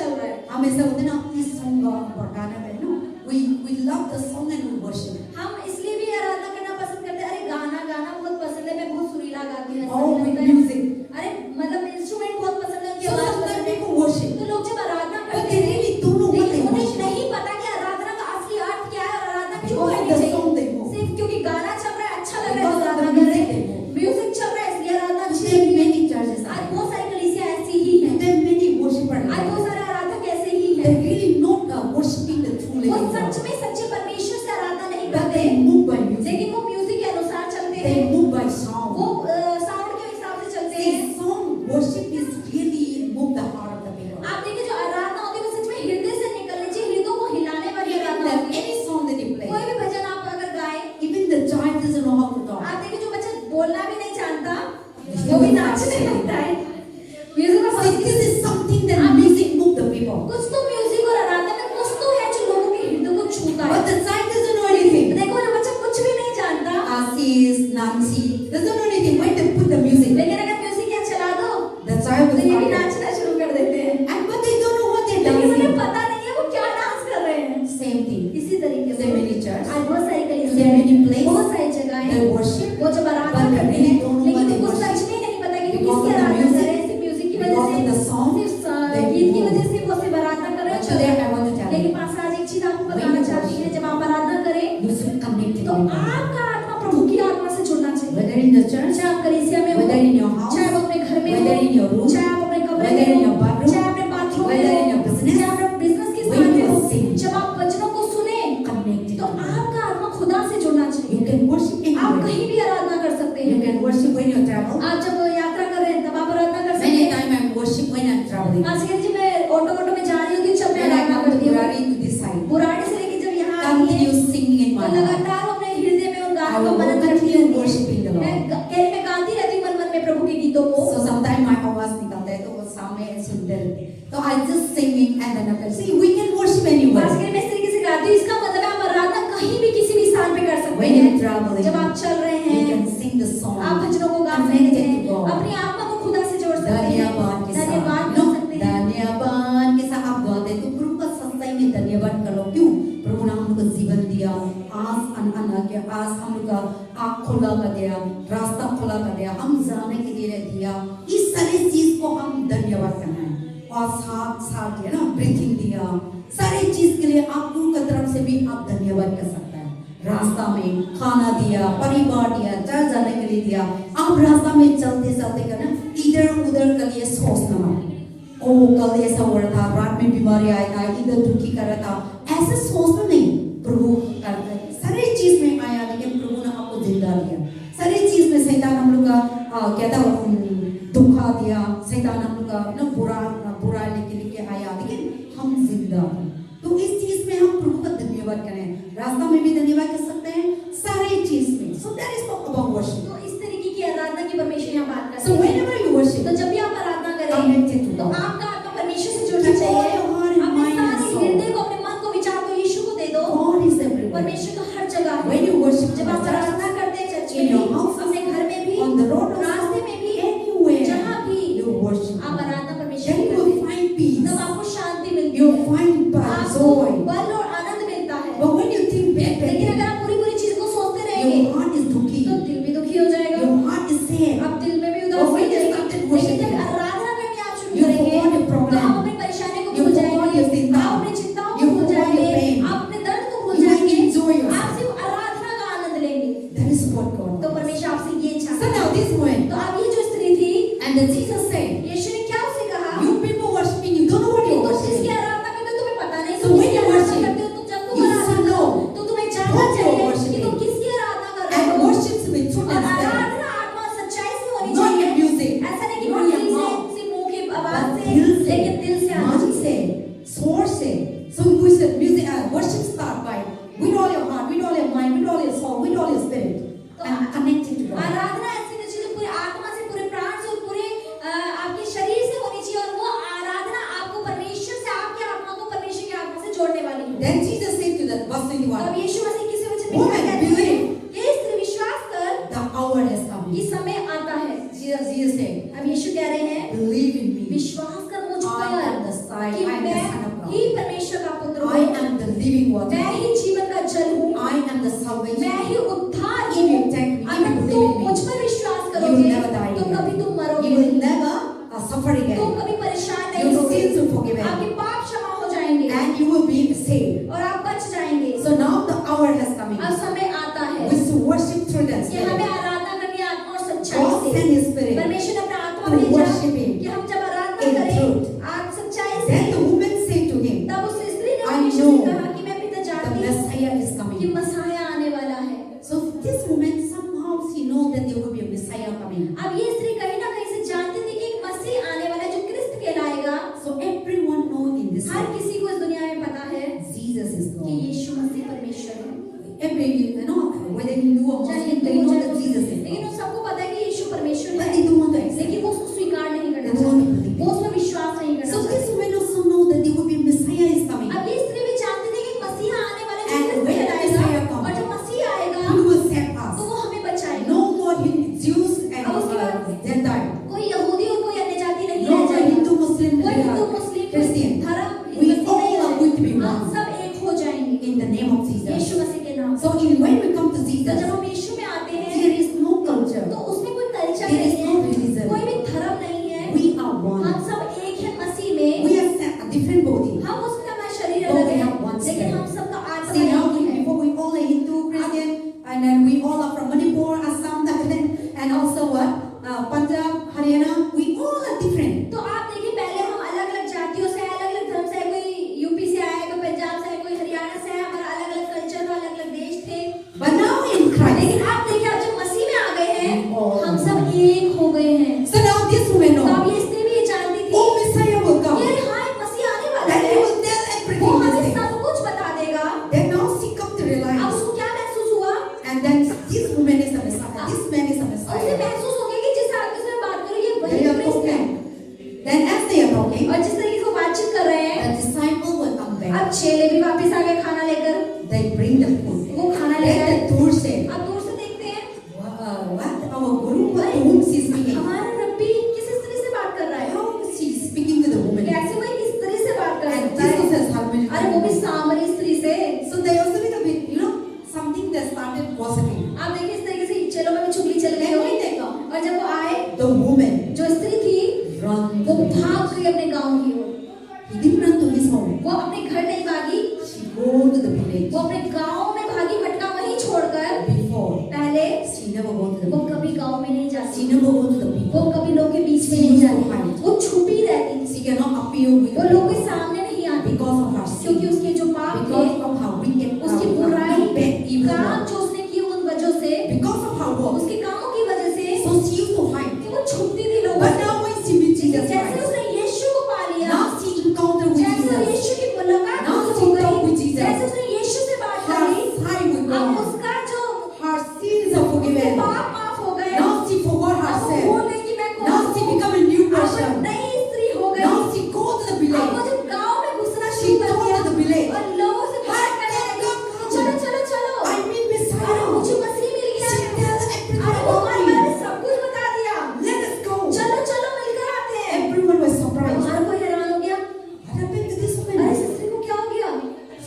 चल रहा है। हम ऐसा होते ना इस सॉन्ग गाना में ना we love the song and we worship. हम इसलिए भी आराधना करना पसंद करते हैं। अरे गाना बहुत पसंद है, मैं बहुत सुरीला गाती हूँ, Oh, ऐसा with लगता है। music. अरे मतलब इंस्ट्रूमेंट बहुत पसंद है, उनकी So आवाज sometimes पसंद है। people worship. तो लोग जब आराधना But करते they हैं, really don't know what they लेकिन उन्हें worship. नहीं पता कि आराधना का असली अर्थ क्या है और आराधना क्यों Because करनी of the song they चाहिए। know. सिर्फ क्योंकि गाना चल रहा है, अच्छा लग रहा है, Because तो of the आराधना कर रहे music they हैं। know. म्यूजिक चल रहा है इसलिए आराधना अच्छी Today है। many churches आज are. बहुत सारी कलीसियां ऐसी ही हैं। Today many worshippers आज are. बहुत सारे आराधक ऐसे ही They हैं। really not worshiping the true वो living सच God. में सच्चे परमेश्वर से आराधना नहीं But करते, they move by music. लेकिन वो म्यूजिक के अनुसार चलते They हैं। move by sound. वो साउंड के हिसाब से चलते हैं। See, song worship is really move the heart of the people. आप देखिए जो आराधना होती है वो सच में हृदय से निकलनी चाहिए, हृदय को हिलाने वाली आराधना That होती है। any song that you कोई play, भी भजन आप अगर गाएं, even the child doesn't know how to talk. आप देखिए जो बच्चा बोलना भी नहीं जानता, वो भी नाचने लगता है। म्यूजिक का See, this is something that music move the people. कुछ तो म्यूजिक और आराधना में कुछ तो है जो लोगों के हृदय को छूता है। But the child doesn't know anything. देखो ना बच्चा कुछ भी नहीं जानता, Asis, Nancy, doesn't know anything. When they put the music, लेकिन अगर म्यूजिक यहाँ चला दो the child तो will ये भी start. नाचना शुरू कर देते हैं। And but they don't know what they're लेकिन उन्हें dancing. पता नहीं है वो क्या डांस कर रहे हैं। Same thing. इसी तरीके से There are many churches. आज बहुत सारी There कलीसियां are many places. बहुत सारी जगहें They worship. वो जब आराधना But they करते really हैं, don't know लेकिन what they उनको worship. सच में नहीं पता कि Because किसकी of the आराधना कर music, रहे हैं। सिर्फ म्यूजिक की because वजह of the से, song, सिर्फ they गीत की move. वजह से वो सिर्फ आराधना कर रहे But हैं। today I want to tell लेकिन you, पास आज एक चीज आपको When बताना you चाहती है, worship, जब आप आराधना करें you should connect to तो God. आपका आत्मा प्रभु की आत्मा से जुड़ना चाहिए। Whether in the church, चाहे आप कलीसिया में हो, whether in your house, चाहे आप अपने घर में whether हो, in your room, चाहे आप अपने कमरे whether में in हो, your bathroom, चाहे अपने बाथरूम में whether हो, in your business, चाहे आप अपने बिजनेस के when स्थान you में हो, sing, जब आप वचनों को सुने connect to तो God. आपका आत्मा खुदा से जुड़ना चाहिए। You can worship आप anywhere. कहीं भी आराधना कर सकते You हैं। can worship when you travel. आप जब यात्रा कर रहे हैं तब आप आराधना कर सकते Many हैं। times I worship when I'm traveling. आज के जी मैं ऑटो में जा रही होती हूँ, जब मैं When I Aradhana come to करती हूँ। Burari to this side, Burari से लेके जब यहाँ आती है continue singing in तो my heart. लगातार अपने हृदय में उन I गानों will को मनन करती continue रहती worshiping the हूँ। मैं गाती रहती हूँ मन में प्रभु के गीतों को। So sometimes my आवाज निकलता है तो वो सामने सुनते रहते हैं। तो I just singing and then I see we can worship आज anywhere. के मैं इस तरीके से गाती हूँ, इसका मतलब है आप आराधना कहीं भी किसी भी स्थान पे कर सकते When you're हैं। traveling, जब आप चल रहे you हैं, can sing the song. आप भजनों को गा सकते Connect it हैं, to God. अपनी आत्मा को खुदा से जोड़ सकते हैं, धन्यवाद के धन्यवाद साथ, कर सकते हैं। धन्यवाद के साथ आप गाते हैं तो प्रभु का सच्चाई में धन्यवाद करो। क्यों? प्रभु ने हमको जीवन दिया, आज अना किया, आज हम लोग का आँख खोला कर दिया, रास्ता खोला कर दिया, हम जाने के लिए दिया। इस सारी चीज को हम धन्यवाद करना है। और साथ साथ है ना ब्रीथिंग दिया, सारी चीज के लिए आप लोगों की तरफ से भी आप धन्यवाद कर सकते हैं। रास्ता में खाना दिया, परिवार दिया, चल जाने के लिए दिया। आप रास्ता में चलते चलते करना इधर उधर के लिए सोचना मत। ओ कल ऐसा हो रहा था, रात में बीमारी आया था, इधर दुखी कर रहा था, ऐसे सोचना नहीं। प्रभु करता है सारी चीज में आया, लेकिन प्रभु ने आपको जिंदा दिया। सारी चीज में शैतान हम लोग का क्या था धोखा दिया, शैतान हम लोग का बुरा लेके आया, लेकिन हम जिंदा हैं। तो इस चीज में हम प्रभु का धन्यवाद करें। रास्ता में भी धन्यवाद कर सकते हैं, सारी चीज में। So that is about worship. तो इस तरीके की आराधना की परमेश्वर यहाँ बात करते सो हैं। व्हेनेवर यू वर्शिप, तो जब भी आप आराधना करें connected to तो God. आपका आत्मा परमेश्वर से जुड़ना चाहिए। अपने सारे हृदय को, अपने मन को, विचार को यीशु को दे दो। God is everywhere. परमेश्वर तो हर जगह है। When you worship जब आप God, आराधना करते हैं चर्च में in your भी, house, अपने घर में भी, on the road, रास्ते में भी, anywhere जहाँ भी you worship आप God, आराधना परमेश्वर then की you करते will हैं, find peace. तब आपको शांति मिलती You है, find आपको joy. बल और आनंद मिलता है। But when you think back, लेकिन अगर आप पूरी पूरी चीज को सोचते रहेंगे your heart is dukkhi. तो दिल भी दुखी हो जाएगा, Your heart is sad. आप दिल में भी उदास But हो when you जाएंगे। started लेकिन worshiping, जब आराधना करने आप शुरू you करेंगे forgot your तो problem. आप अपनी परेशानी को You भूल forgot your जाएंगे, sin. आप अपनी चिंताओं को You भूल forgot your जाएंगे, pain. आप अपने दर्द को भूल You जाएंगे, enjoy yourself. आप सिर्फ आराधना का आनंद लेंगे। That is what God तो wants. परमेश्वर आपसे ये So चाहता now है। this moment, तो अब ये जो स्त्री थी, and then Jesus said, यीशु ने क्या उसे कहा? you people worshiping, you don't know what you're तुम worshiping. जिसकी आराधना करते हो तुम्हें पता नहीं, So तुम when किसकी you आराधना worship, करते हो, तुम जब तुम you आराधना should करो know तो तुम्हें जानना what you're चाहिए कि worshiping. तुम किसकी आराधना कर रहे And हो। worship with truth और and spirit. आराधना आत्मा सच्चाई से होनी Not चाहिए। your music, ऐसा नहीं कि not भक्ति your से, mouth, सिर्फ मुंह की आवाज but से, दिल से, लेकिन दिल से आना मन चाहिए। से, source से. So we said music, worship start by with all your heart, with all your mind, with all your soul, with all your spirit, and connect it to God. आराधना ऐसी होनी चाहिए जो पूरे आत्मा से, पूरे प्राण से और पूरे आपके शरीर से होनी चाहिए, और वो आराधना आपको परमेश्वर से, आपकी आत्मा को परमेश्वर की आत्मा से जोड़ने वाली है। Then Jesus said to that verse 21, अब यीशु मसीह किसी वचन में Woman, क्या कहते हैं? believe. ये स्त्री विश्वास कर the hour has come. कि समय आता है। Jesus said, अब यीशु कह रहे हैं believe in me. विश्वास कर मुझ I am पर the sign, कि I am the मैं suffer again. तुम कभी परेशान नहीं Your होगे, sins will forgiven. आपके पाप क्षमा हो जाएंगे And you will be saved. और आप बच जाएंगे। So now the hour has come. अब समय आता है We should worship through the कि हमें Spirit. आराधना करनी है आत्मा और God सच्चाई sent से। His Spirit परमेश्वर ने अपना आत्मा to भेजा worship Him. कि हम जब आराधना in करें truth. आप सच्चाई से, Then the woman said to him, तब उस स्त्री ने I परमेश्वर know से कहा कि मैं पिता the जानती हूँ Messiah is कि coming. मसीहा आने वाला है। So this woman somehow she know that there will be a Messiah coming. अब ये स्त्री कहीं ना कहीं से जानती थी कि एक मसीह आने वाला है जो क्रिस्त कहलाएगा। So everyone know in this her world, किसी को इस दुनिया में पता है Jesus is कि God. यीशु मसीह परमेश्वर है। Every whether Hindu or चाहे Muslim, हिंदू they हो know चाहे that मुस्लिम, Jesus is लेकिन God. उन सबको पता है कि यीशु परमेश्वर But है, they don't want to accept. लेकिन वो उसको स्वीकार नहीं They करना don't want to चाहते, believe. वो उसमें विश्वास नहीं करना So चाहते। this woman also know that there will be a Messiah is coming. अब ये स्त्री भी जानती थी कि मसीहा आने वाला जो And क्रिस्त when कहलाएगा Messiah comes, और जब मसीह आएगा He will save तो us. वो हमें बचाएगा। No more Jews and अब उसके बाद Gentile. कोई यहूदी और कोई अन्य जाति नहीं No रह more जाएगा, Hindu, Muslim, कोई हिंदू मुस्लिम Christian. धर्म We मसीह नहीं all are going to be है, हम one सब एक हो जाएंगे in the name of Yeshu Jesus. मसीह के नाम से। So when we come to तो Jesus, जब हम यीशु में आते हैं there is no culture. तो उसमें कोई कल्चर There is नहीं no है, religion. कोई भी धर्म नहीं है, We are one. हम सब एक हैं मसीह में। We have a different body. हम उसमें हमारा शरीर But अलग we है, have one लेकिन spirit. हम सबका आत्मा See now, एक ही है। before we all are Hindu, Christian, and then we all are from Manipur, Assam, Nagaland, and also what? Punjab, Haryana. We all are different. तो आप देखिए पहले हम अलग अलग जातियों से, अलग अलग धर्म से, कोई यूपी से आया, कोई पंजाब से आया, कोई हरियाणा से आया, हमारा अलग अलग कल्चर था, अलग अलग देश थे। But now in Christ, लेकिन आप देखिए अब जब मसीह में आ गए हैं all हम सब एक हो गए हैं। so now this woman तो knows, अब ये स्त्री भी ये जानती थी oh Messiah will कि come. अरे हाँ एक मसीह आने वाला Then है, he will tell वो everything हमें this thing. सब कुछ बता देगा। Then now she come to अब realize, उसको क्या महसूस हुआ? and then this woman is the Messiah. This man is the उसे Messiah. महसूस हो गया कि जिस आदमी से मैं बात कर रही हूँ ये वही They are क्रिस्त है। talking. Then as they are talking, और जिस तरीके से वो बातचीत कर रहे हैं, the disciple will come back. अब चेले भी वापस आ गए खाना लेकर। They bring the food. वो खाना लेकर Then the Lord said, अब दूर से देखते हैं what our Guru, what to whom she is speaking? हमारा रब्बी किस स्त्री से बात कर रहा है, How she is speaking to the woman? कैसे वो एक स्त्री से बात कर And सकता है, Jesus has helped me. अरे वो भी सामरी स्त्री से। So they also little bit, something that started gossiping. आप देखिए इस तरीके से चलो में भी चुगली चल गई Then when होगी। they come, और जब वो आए the woman जो स्त्री थी run. वो भाग गई अपने गांव की ओर। He didn't run to his home. वो अपने घर नहीं भागी, She go to the village. वो अपने गांव में भागी, मटका वहीं छोड़कर। Before, पहले she never go to the वो people. कभी गांव में नहीं जाती, She never go to the वो people. कभी लोगों के बीच में नहीं जाती, वो छुपी रहती थी, She cannot appear with वो the लोगों के people सामने नहीं आती because of her sin. क्योंकि उसके जो पाप थे, Because of her wicked, उसकी her बुराई, bad, evil काम work. जो उसने की उन वजह से, Because of her work. उसके कामों की वजह से So she used to hide. वो छुपती थी लोगों But से। now when she meets Jesus जैसे Christ, उसने यीशु को पा लिया, now she encountered with जैसे Jesus. यीशु की मुलाकात Now उससे she हो talk with गई, Jesus. जैसे उसने यीशु से बात Her करी, side with अब God. उसका जो Her sins are उसके forgiven. पाप माफ हो गए, Now she forgot अब वो herself. भूल गई कि मैं कौन Now she हूँ, become a new अब वो person. नई स्त्री हो गई। Now she go to the अब वो village. जब गांव में घुसना She शुरू कर go दिया to the village. और लोगों से बात करने लगी, चलो चलो चलो, I meet अरे Messiah. मुझे मसीह मिल गया She है, tells everything अरे वो about हमारे me. बारे में सब कुछ बता दिया, Let us go. चलो चलो मिलकर आते हैं। Everyone was surprised. हर कोई हैरान हो गया, What happened to this अरे woman? इस स्त्री को क्या हो गया?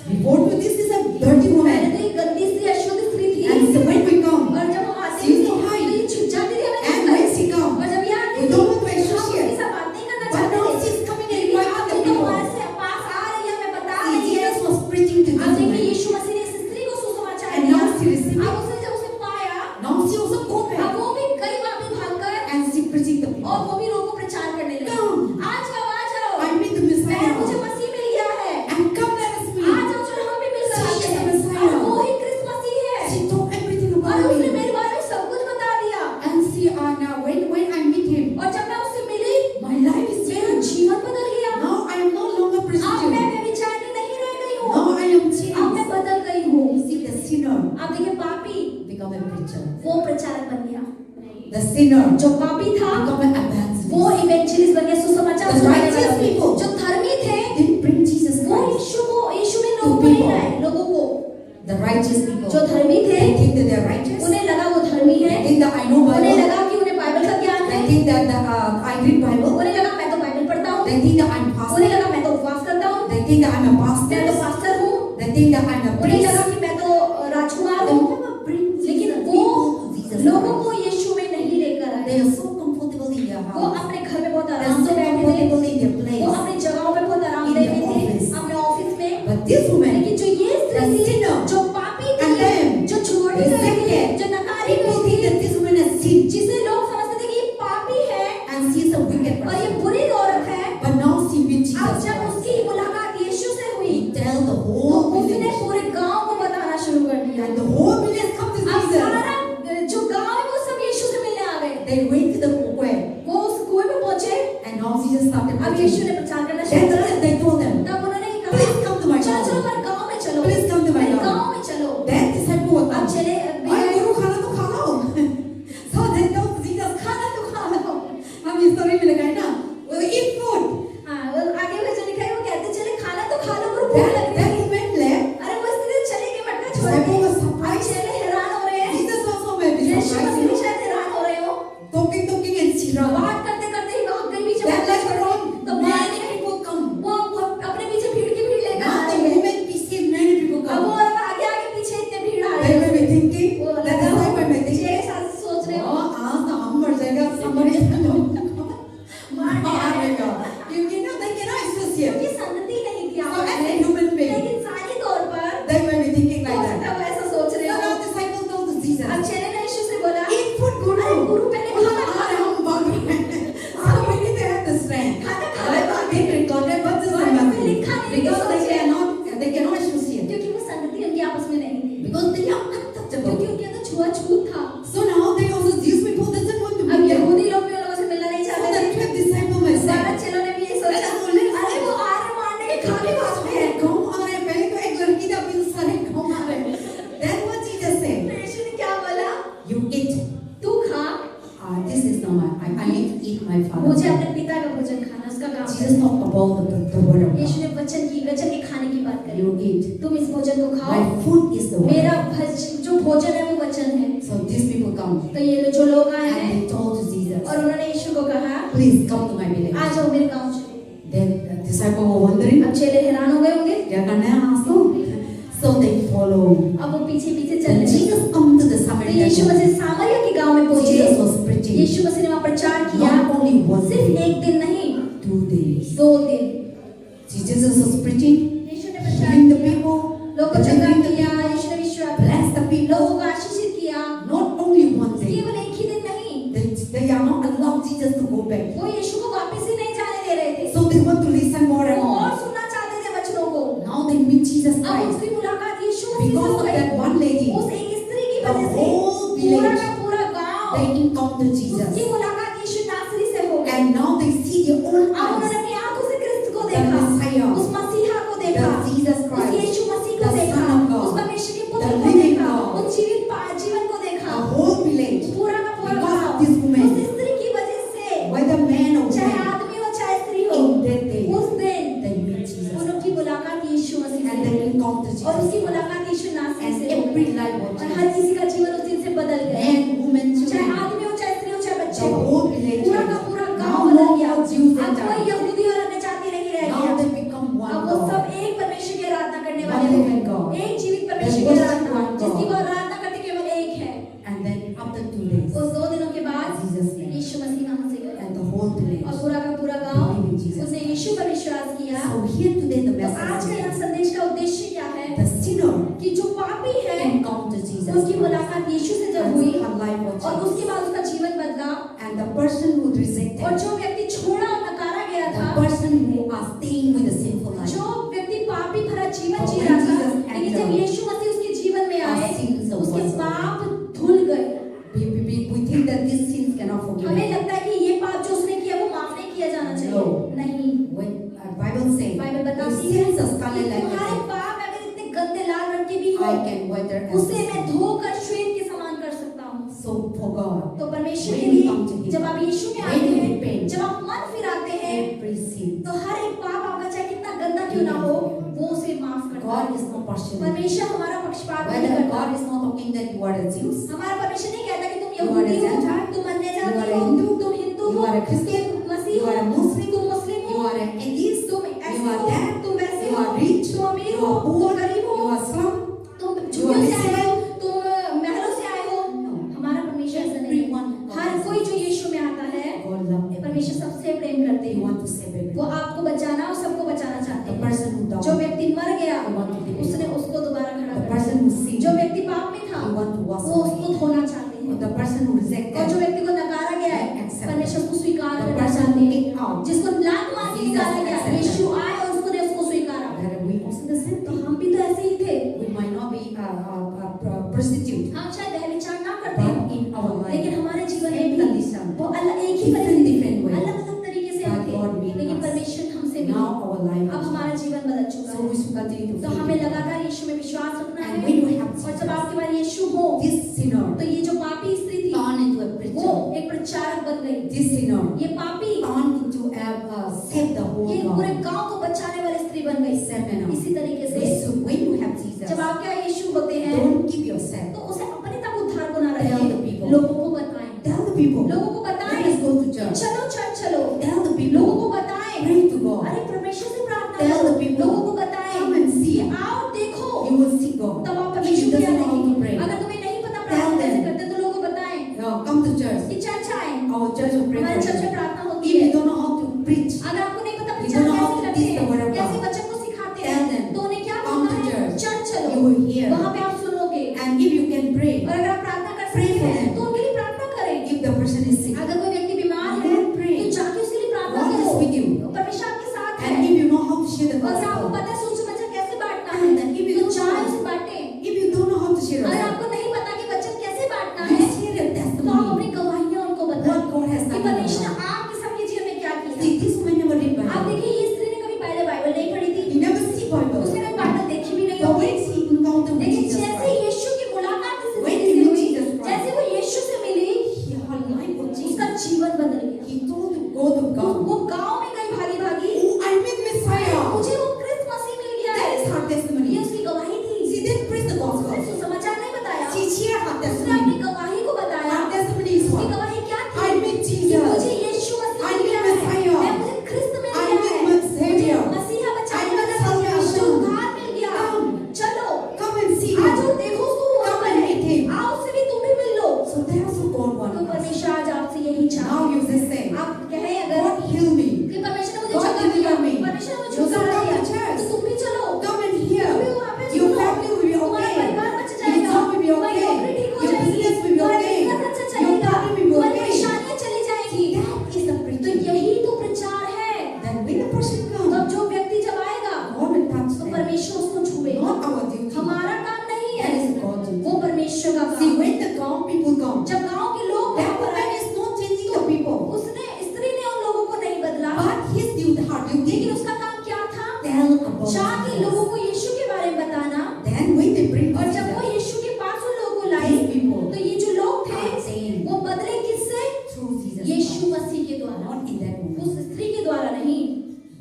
Before to this is a dirty पहले woman. तो ये गंदी स्त्री, अशुद्ध स्त्री थी, And so when we come, और जब हम आते she used थे to तो hide. ये छुप जाती थी हमें And देखकर। when she come, और जब ये आती we थी don't want to हम उसके associate. साथ बात नहीं करना But चाहते now थे, she's coming and लेकिन inviting अब the जब people. हमारे से पास आ रही है, हमें बता See, रही है, Jesus was preaching to अब this देखिए woman. यीशु मसीह ने इस स्त्री को सुसमाचार And दिया। now she received अब it. उसने जब उसे पाया, Now she also go अब back. वो भी गई वापस भागकर And she preaching the और people. वो भी लोगों को प्रचार करने लगी। Come. आ जाओ आ जाओ, I meet the मुझे Messiah. मसीह मिल गया है, And come let us uh meet. जाओ चलो हम भी मिलकर See, आते she's हैं। the Messiah. और वो ही क्रिस्त मसीह है, She told everything और about उसने me. मेरे बारे में सब कुछ बता दिया। And see, now when I meet him, और जब मैं उससे मिली, my life is मेरा changed. जीवन बदल गया। Now I am no longer अब मैं prostitute. व्यभिचारिणी नहीं रह गई हूँ, Now I am अब मैं changed. बदल गई हूँ। You see, the sinner अब देखिए पापी become a preacher. वो प्रचारक बन गया, The sinner जो पापी था become an evangelist. वो इवेंजलिस्ट बन गया, सुसमाचार The सुनाने righteous वाला। people जो धर्मी थे didn't bring Jesus वो Christ. यीशु में लोगों को नहीं people. लाए, लोगों को। The righteous people. जो धर्मी थे They think that they are righteous. उन्हें लगा वो धर्मी है, They think that I know उन्हें Bible. लगा कि उन्हें बाइबल का ज्ञान है, They think that I read Bible. उन्हें लगा मैं तो बाइबल पढ़ता हूँ, They think that I'm उन्हें pastor. लगा मैं तो उपवास करता हूँ, They think that I'm a मैं तो pastor. पास्टर हूँ, They think that I'm a उन्हें लगा priest. कि मैं तो राजकुमार They हूँ। never bring लेकिन Jesus वो people to Jesus लोगों Christ. को यीशु में नहीं लेकर They आए, are so comfortable in their वो house. अपने घर में बहुत They're आराम so से भूख लग रही That थी। woman left. अरे वो स्त्री चली गई मटका छोड़ Disciples के। were surprised. चेले हैरान हो रहे हैं। Jesus also may be Yeshu surprised. मसीह भी शायद हैरान हो रहे हो। Talking and she ran. बात करते करते ही भाग गई बीच में Then मटका later छोड़ on, के। तो many people come. वो अपने पीछे भीड़ की भीड़ लेकर Now आते the हैं। woman perceived many people अब वो come. औरत आगे आगे पीछे इतने भीड़ आ They रही may है। be thinking, वो the disciple may think, चेले साथ सोच रहे हो oh, आज तो हम मर जाएगा, somebody is going to मारने आएगा। You know, they cannot associate. क्योंकि संगति नहीं थी So आपस as a में। human being, लेकिन इंसानी तौर पर they may be thinking हो like सकता that. है वो ऐसा सोच So रहे हो। now disciple told to Jesus, अब चेले ने यीशु से बोला, eat food, अरे Guru. गुरु पहले खाना खा आज हम hungry. So we need to have the strength. खाना खा Let us be recorded, but this is Bible में nothing. लिखा नहीं, Because लिखा they cannot associate. क्योंकि वो संगति उनकी आपस में नहीं थी। Because they are untouchable. क्योंकि उनके अंदर छुआछूत था। So now they also, these people doesn't want to अब be there. यहूदी लोग भी उन लोगों से मिलना नहीं So चाहते the थे। 12 disciple may say, बारह चेलों ने भी ये सोचा, अरे वो आ रहे मारने के खा के भाग रहे हैं। गाँव आ रहे हैं, पहले तो एक लड़की था, फिर सारे गाँव आ रहे हैं. Then what Jesus said? तो यीशु ने क्या बोला? You eat. तू खा, This is not my. I need to eat my father. मुझे अपने पिता का भोजन खाना, उसका काम Jesus है। talked about the word of Yeshu God. ने वचन के खाने की बात करी। You eat. तुम इस भोजन को खाओ। My food is the word. मेरा जो भोजन है वो वचन है। So these people come तो ये जो लोग आए and हैं they told to Jesus, और उन्होंने यीशु को कहा, please come to my village. आ जाओ मेरे गांव चलो। Then the disciple were wondering, अब चेले हैरान हो गए होंगे। क्या करना है आंसू? So they follow. अब वो पीछे पीछे चल When रहे हैं। Jesus come to the तो Samaritan यीशु town, मसीह सामरिया के गांव में Jesus पहुंचे। was preaching यीशु मसीह ने वहां प्रचार किया। not only one सिर्फ day, एक दिन नहीं, 2 days. 2 दिन। Jesus was preaching, यीशु ने प्रचार healing the किया, people, लोगों को चंगा किया, यीशु ने विश्वास bless the people. लोगों को आशीषित किया। Not only one day. केवल एक ही दिन नहीं, They are not allowed Jesus to go back. वो यीशु को वापस ही नहीं जाने दे रहे थे। So they want to listen more and वो और more. सुनना चाहते थे वचनों को। Now they meet Jesus अब Christ. उसकी मुलाकात यीशु मसीह से Because हो of गई। that one lady, उस एक स्त्री की the वजह से whole पूरा village, का पूरा गांव they encounter Jesus. उसकी मुलाकात यीशु नासरी से हो गई। And now they see their own अब eyes. उन्होंने अपनी आंखों से क्रिस्त को The देखा, Messiah, उस मसीहा को देखा, the Jesus उस Christ, यीशु मसीह को the देखा, Son of God, उस परमेश्वर के पुत्र the को living देखा, God, उस जीवन को देखा। the whole village, पूरा का पूरा because गांव of this woman, उस स्त्री की वजह से, whether man or चाहे woman, आदमी हो चाहे स्त्री हो, in that day, उस दिन they meet Jesus. उनकी मुलाकात यीशु मसीह से And they हुई। encounter और उसकी Jesus. मुलाकात यीशु नासरी And से हो every गई। life was और हर changed. किसी का जीवन उस दिन से बदल गया। Man, woman, चाहे children, आदमी हो चाहे स्त्री हो चाहे बच्चे the हो, whole village पूरा का changed. पूरा Now गांव no बदल गया। more Jews अब and कोई Gentiles. यहूदी और अन्य जाति नहीं रह Now गया। they become one अब वो God. सब एक परमेश्वर की आराधना करने One वाले living हो। God. एक जीवित They परमेश्वर की worship आराधना one God. जिसकी वो आराधना करते केवल एक है। And then after 2 days, उस 2 दिनों के बाद Jesus came. यीशु मसीह वहां से गए And the whole village. और पूरा का पूरा गांव Believe in Jesus. उसने यीशु पर विश्वास किया। So here today the तो आज message का यह is संदेश का उद्देश्य क्या है the sinner कि जो पापी है encounter Jesus उसकी Christ. मुलाकात यीशु से जब And हुई her life was और changed. उसके बाद उसका जीवन बदला And the person who और rejected, जो व्यक्ति छोड़ा और नकारा गया the था, person who are staying with the sinful life, जो व्यक्ति पापी भरा जीवन But जी when रहा था, Jesus लेकिन जब entered, यीशु मसीह उसके जीवन में our आए sins are उसके forgiven. पाप धुल गए। we think that these sins cannot forgive. हमें लगता है कि ये पाप जो उसने किया वो माफ नहीं किया जाना चाहिए। No. नहीं, When Bible says, Bible if बताती है sins are कि scarlet like तुम्हारे that, पाप अगर इतने गंदे लाल रंग के भी हो, I can weather and उसे मैं धोकर श्वेत के समान कर सकता हूँ। So for God, तो परमेश्वर when के you लिए come to Him, जब आप यीशु में when आते you हैं, repent, जब आप मन फिराते हैं, every sin, तो हर एक पाप आपका चाहे कितना गंदा क्यों ना हो, वो उसे माफ करता God है। is not partial. परमेश्वर हमारा पक्षपात नहीं Whether करता। God is not talking that you are a Jew, हमारा परमेश्वर नहीं कहता कि तुम You are a यहूदी हो, Gentile, तुम अन्य you जाति are a हो, Hindu, तुम हिंदू you हो, are a Christian, तुम मसीह you हो, are a Muslim, तुम मुस्लिम you हो, are an atheist, तुम you ऐसे are हो, that, तुम वैसे you हो, are rich, तुम अमीर you हो, are तुम poor, गरीब हो, you are slum. तुम You झुग्गियों are से आए हो, rich. तुम महलों से आए हो। No. हमारा परमेश्वर ऐसा नहीं है। Everyone हर कोई जो यीशु में आता है, God love everyone. परमेश्वर सबसे प्रेम करते He हैं। want to save वो everyone. आपको बचाना और सबको बचाना चाहते The हैं। person who जो died, व्यक्ति मर गया, He want to live उसने again. उसको दोबारा खड़ा The कर person दिया। who sinned, जो व्यक्ति पाप में था, He want to wash वो उसको away. धोना चाहते Or हैं। the person who और जो rejected, व्यक्ति को नकारा गया है, Accept. परमेश्वर उसको स्वीकार the करना person चाहते who हैं। kicked out, जिसको लात मार के निकाला गया, accepted. यीशु आए और उसने उसको स्वीकारा। that we also the same तो thing. हम भी तो ऐसे ही थे। We might not be a prostitute, हम शायद व्यभिचार ना करते, but in our लेकिन life, हमारे जीवन same में भी condition, वो अलग एक ही different परिस्थिति, way. अलग-अलग तरीके से हम But God थे, made लेकिन us. परमेश्वर हमसे मिले। Now our life अब is हमारा changed. जीवन बदल चुका So है। we should continue to तो follow हमें Him. लगातार यीशु में विश्वास रखना है। And when you have और जब Jesus, आपके पास यीशु हो, this sinner तो ये जो पापी स्त्री थी, turn into a वो preacher. एक प्रचारक बन गई। This sinner ये पापी turn into a save the whole ये पूरे God. गांव को बचाने वाली स्त्री बन गई। same manner. इसी तरीके से So when you have Jesus, जब आप क्या यीशु होते हैं don't keep yourself. तो उसे अपने तक उद्धार को ना Tell the रखें, people. लोगों को बताएं, Tell the people. लोगों को बताएं, Let us go to church. चलो चर्च चलो, Tell the लोगों people. को बताएं, Pray to God. अरे परमेश्वर से प्रार्थना Tell करो, the people. लोगों को बताएं, Come and see. आओ देखो, You will see God. तब आप If परमेश्वर you को doesn't याद know how to रखेंगे। pray, अगर तुम्हें नहीं पता Tell प्रार्थना कैसे them. करते तो लोगों को बताएं come to church. कि चर्च आए, Our church will pray हमारे for चर्च में you. प्रार्थना होती If है। you don't know how to preach, अगर आपको नहीं पता You प्रचार don't know how कैसे to करते teach the word हैं, of कैसे God. बच्चों को सिखाते Tell हैं, them. तो उन्हें क्या Come बोलना to है, church. चर्च You चलो, will hear. वहाँ पे आप सुनोगे। And if you can pray, और अगर आप प्रार्थना कर Pray सकते for हैं them. तो उनके लिए प्रार्थना करें। if the person is sick, अगर कोई व्यक्ति बीमार You है will pray. तो जाके उसके लिए प्रार्थना God is करो, with you. परमेश्वर आपके साथ है। and if you know how to share the और अगर आपको gospel, पता है सोच समझ कर कैसे बांटना है And if you तो don't चाहे know- उसे बांटें। if you don't know how to share the अगर gospel, आपको नहीं पता कि वचन कैसे बांटना you है share your तो आप testimony. अपनी गवाहियां उनको What बताएं God has कि done in परमेश्वर your ने life. आपके सबके जीवन में क्या किया। See, this woman never read आप Bible. देखिए ये स्त्री ने कभी पहले बाइबल नहीं पढ़ी थी, You never see Bible. उसने कभी बाइबल देखी भी नहीं But होगी, when she encountered with लेकिन Jesus जैसे Christ, यीशु की मुलाकात इस When स्त्री he से met हुई, Jesus Christ, जैसे वो यीशु से मिली, her life was उसका changed. जीवन बदल गया। He told to go to God. वो गांव में गई भागी भागी, Oh, I met Messiah. मुझे वो क्रिस्त मसीह मिल गया That है। is her ये testimony. उसकी गवाही थी। She didn't preach the उसने gospel. सुसमाचार नहीं बताया, She shared her उसने अपनी testimony. गवाही को बताया। Her testimony is उसकी what? गवाही क्या थी? I met कि Jesus. मुझे यीशु मसीह I मिल met गया है, Messiah. मैं मुझे क्रिस्त मिल I गया met है, my मुझे Savior. मसीहा बचाने I met वाला मिल गया, मुझे salvation. उद्धार मिल गया। Come. चलो Come and see आज him. और देखो उसको वहाँ Come पर and है, meet him. आओ उससे भी तुम भी मिल लो। So that's what God तो wants us. परमेश्वर आज आपसे यही चाहता Now है। you just say, आप कहें अगर God heal me. कि परमेश्वर ने मुझे God छुटकारा दिया, deliver me. परमेश्वर ने मुझे You छुटकारा come दिया, to church. तो तुम भी चलो, Come and hear. तुम भी वहाँ पे Your सुनो, family will be तुम्हारा okay. परिवार बच Your जाएगा, job will be तुम्हारी okay. नौकरी ठीक हो Your जाएगी, business will be तुम्हारा okay. बिजनेस अच्छा Your चलेगा, family will be तुम्हारी okay. परेशानियां चली जाएंगी। That is the तो preaching. यही तो प्रचार है। Then when the person तो comes, अब जो व्यक्ति जब आएगा God will touch तो them. परमेश्वर उसको छुएगा। Not our duty. हमारा काम नहीं है, That is God's duty. वो परमेश्वर का See, काम। when the town people come, जब गांव के लोग that वहाँ पर woman आए, is not changing the people. उसने स्त्री ने उन लोगों को नहीं बदला, But his duty, her लेकिन duty, उसका काम क्या था? tell about जाके Jesus. लोगों को यीशु के बारे में बताना। Then when they bring और जब वो Jesus, यीशु के पास उन लोगों को लाए, these people तो ये जो लोग थे are saying वो बदले किससे? through Jesus यीशु Christ, मसीह के द्वारा, not in that woman. उस स्त्री के द्वारा नहीं।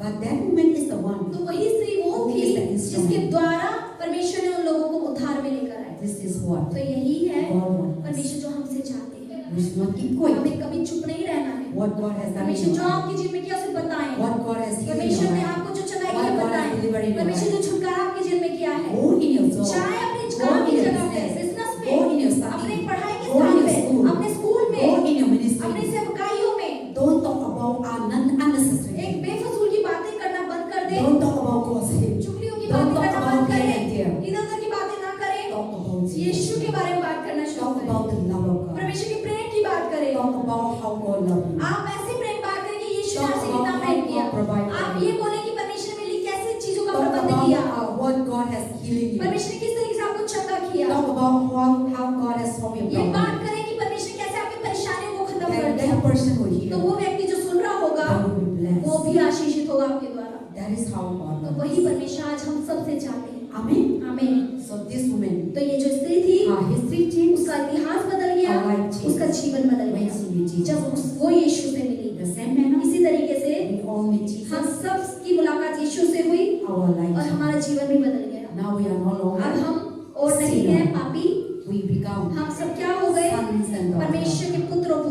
But that woman is the one. तो वही स्त्री वो Who थी is the instrument? जिसके द्वारा परमेश्वर ने उन लोगों को उद्धार में लेकर आए। This is what तो यही है God wants. परमेश्वर जो हमसे चाहते हैं। We should not keep quiet. हमें कभी चुप नहीं रहना है। What God has done in परमेश्वर your जो life. आपके जीवन में किया उसे बताएं। What God has healed in परमेश्वर your ने life. आपको जो चंगाई What किया God has बताएं। delivered in your परमेश्वर life. जो छुटकारा आपके जीवन में किया है, Go in your job. चाहे अपने Go काम in की your जगह पे, business. Business Go in your में, अपने study. पढ़ाई के Go in स्थान your पे, school. अपने स्कूल Go में, in your अपने ministry. सेवकाइयों में Don't talk about unnecessary एक things. बेफजूल की बातें करना बंद कर दे। Don't talk about gossip. चुगलियों की Don't बातें talk करना about बंद कर here दे। and there. इधर-उधर की बातें ना करें। Talk about Jesus. यीशु के बारे में बात करना शुरू Talk करें। about the love of God. परमेश्वर के प्रेम की बात करें। Talk about how God loves you. आप ऐसे प्रेम बात करें कि यीशु ने Talk आपसे about कितना how प्रेम किया। God provided आप for ये you. बोले कि परमेश्वर ने मेरे लिए कैसे चीजों का Talk प्रबंध about किया। what God has healed you. परमेश्वर ने किस तरीके से आपको चंगा किया। Talk about how God has solved your ये बात problem. करें कि परमेश्वर ने कैसे आपकी परेशानियों को खत्म कर And दिया। that person will तो heal. वो व्यक्ति जो सुन रहा होगा That will be वो blessed. भी आशीषित होगा आपके द्वारा। That is how God तो loves. वही परमेश्वर आज हम सबसे चाहते हैं। Amen. आमीन। So this woman, तो ये जो स्त्री थी her history changed. उसका इतिहास बदल गया, Her life changed. उसका जीवन बदल When गया she met Jesus. जब वो यीशु से मिली। The same manner, इसी तरीके से we all meet हम Jesus. सब की मुलाकात यीशु से हुई Our और life. हमारा जीवन भी बदल गया। Now we are no अब longer. हम और नहीं हैं पापी, We become हम सब क्या हो गए? sons and daughters. परमेश्वर के पुत्र और